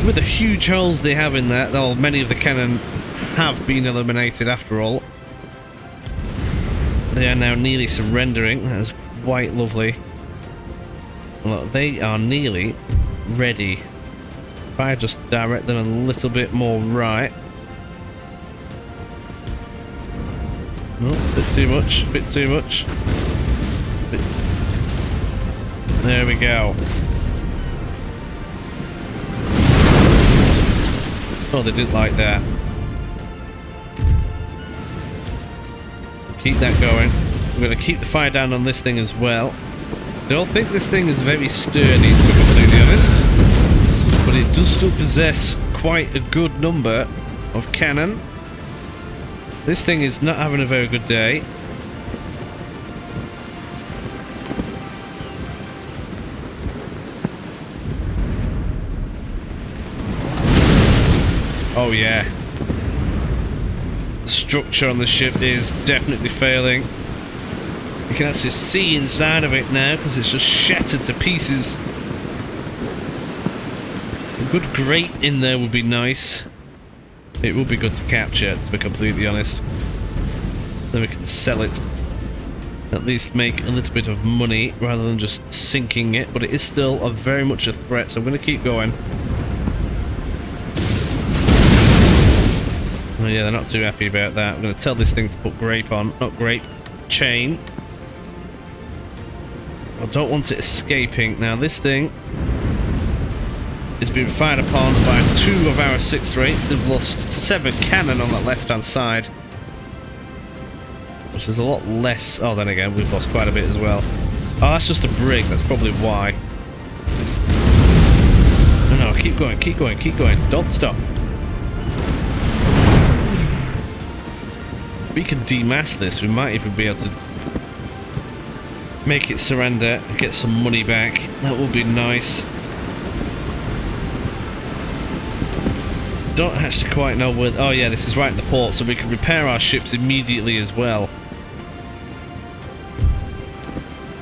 Speaker 1: With the huge holes they have in there, though many of the cannon have been eliminated after all. They are now nearly surrendering. That is quite lovely. Well, they are nearly ready. If I just direct them a little bit more right. Oh, bit too much, bit too much. There we go. Oh, they didn't like that. Keep that going. We're going to keep the fire down on this thing as well. I don't think this thing is very sturdy, to be completely honest. But it does still possess quite a good number of cannon. This thing is not having a very good day. Oh yeah. The structure on the ship is definitely failing. You can actually see inside of it now because it's just shattered to pieces. A good grate in there would be nice. It would be good to capture, to be completely honest. Then we can sell it. At least make a little bit of money rather than just sinking it. But it is still very much a threat, so I'm going to keep going. Oh yeah, they're not too happy about that. I'm going to tell this thing to put grape on. Not grape, chain. I don't want it escaping. Now this thing is being fired upon by 2 of our 6th rates. They've lost 7 cannon on that left hand side, which is a lot less. Oh, then again, we've lost quite a bit as well. Oh, that's just a brig. That's probably why. No, keep going, keep going, keep going. Don't stop. If we can demass this, we might even be able to make it surrender and get some money back. That would be nice. Don't actually quite know where... Oh yeah, this is right in the port, so we can repair our ships immediately as well.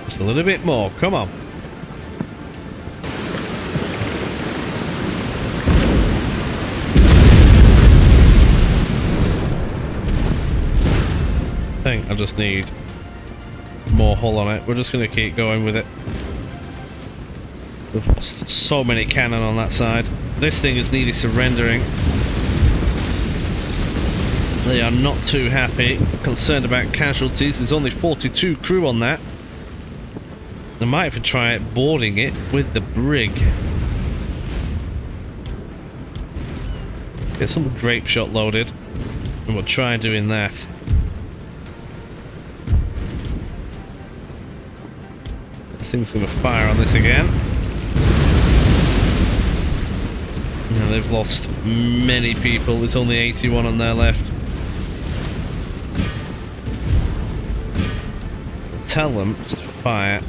Speaker 1: Just a little bit more, come on. I think I just need more hull on it. We're just going to keep going with it. We've lost so many cannon on that side. This thing is nearly surrendering. They are not too happy, concerned about casualties. There's only 42 crew on that. They might even try boarding it with the brig. Get some grape shot loaded, and we'll try doing that. This thing's going to fire on this again. Now they've lost many people. There's only 81 on their left. Tell them just to fire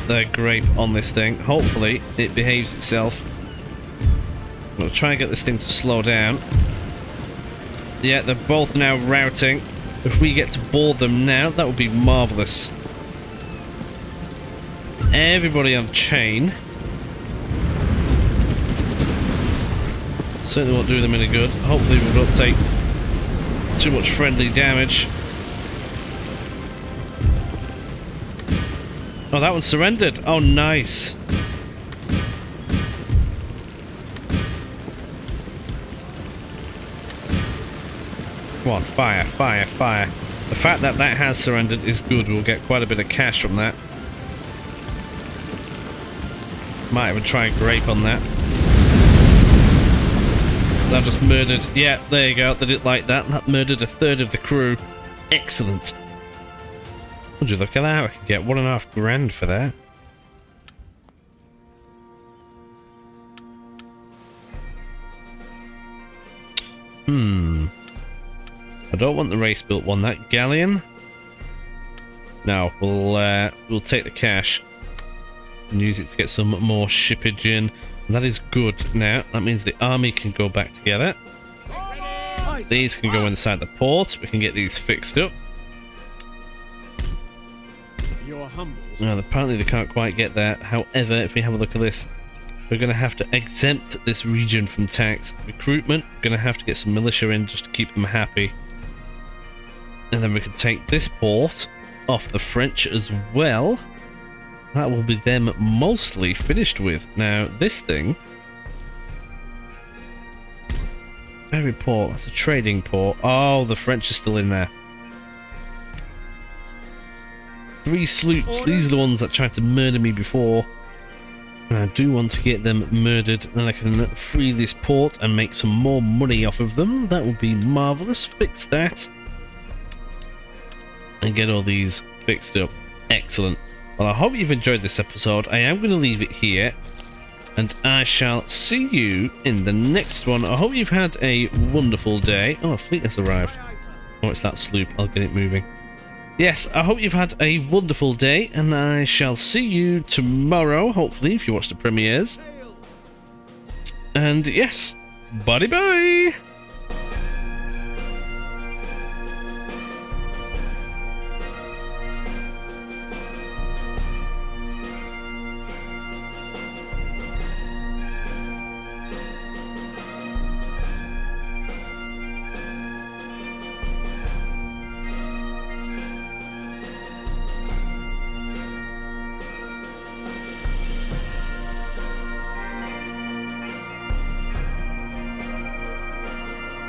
Speaker 1: their grape on this thing. Hopefully it behaves itself. I'm going to try and get this thing to slow down. Yeah, they're both now routing. If we get to board them now, that would be marvellous. Everybody on chain. Certainly won't do them any good. Hopefully we won't take too much friendly damage. Oh, that one surrendered. Oh, nice. Come on, fire, fire, fire. The fact that that has surrendered is good. We'll get quite a bit of cash from that. Might even try and grape on that. That just murdered. Yeah, there you go. They didn't like that. That murdered a third of the crew. Excellent. Would you look at that? I could get $1.5 grand for that. I don't want the race built one. That galleon. No, we'll take the cash and use it to get some more shippage in. And that is good now. That means the army can go back together. These can go inside the port. We can get these fixed up. Now, apparently they can't quite get there. However, if we have a look at this, we're going to have to exempt this region from tax. Recruitment, we're going to have to get some militia in just to keep them happy. And then we can take this port off the French as well. That will be them mostly finished with. Now, this thing... Every port, that's a trading port. Oh, the French are still in there. 3 sloops. These are the ones that tried to murder me before. And I do want to get them murdered. Then I can free this port and make some more money off of them. That would be marvellous. Fix that. And get all these fixed up. Excellent. Well, I hope you've enjoyed this episode. I am going to leave it here. And I shall see you in the next one. I hope you've had a wonderful day. Oh, a fleet has arrived. Oh, it's that sloop. I'll get it moving. Yes, I hope you've had a wonderful day, and I shall see you tomorrow, hopefully, if you watch the premieres. And yes, bye-bye!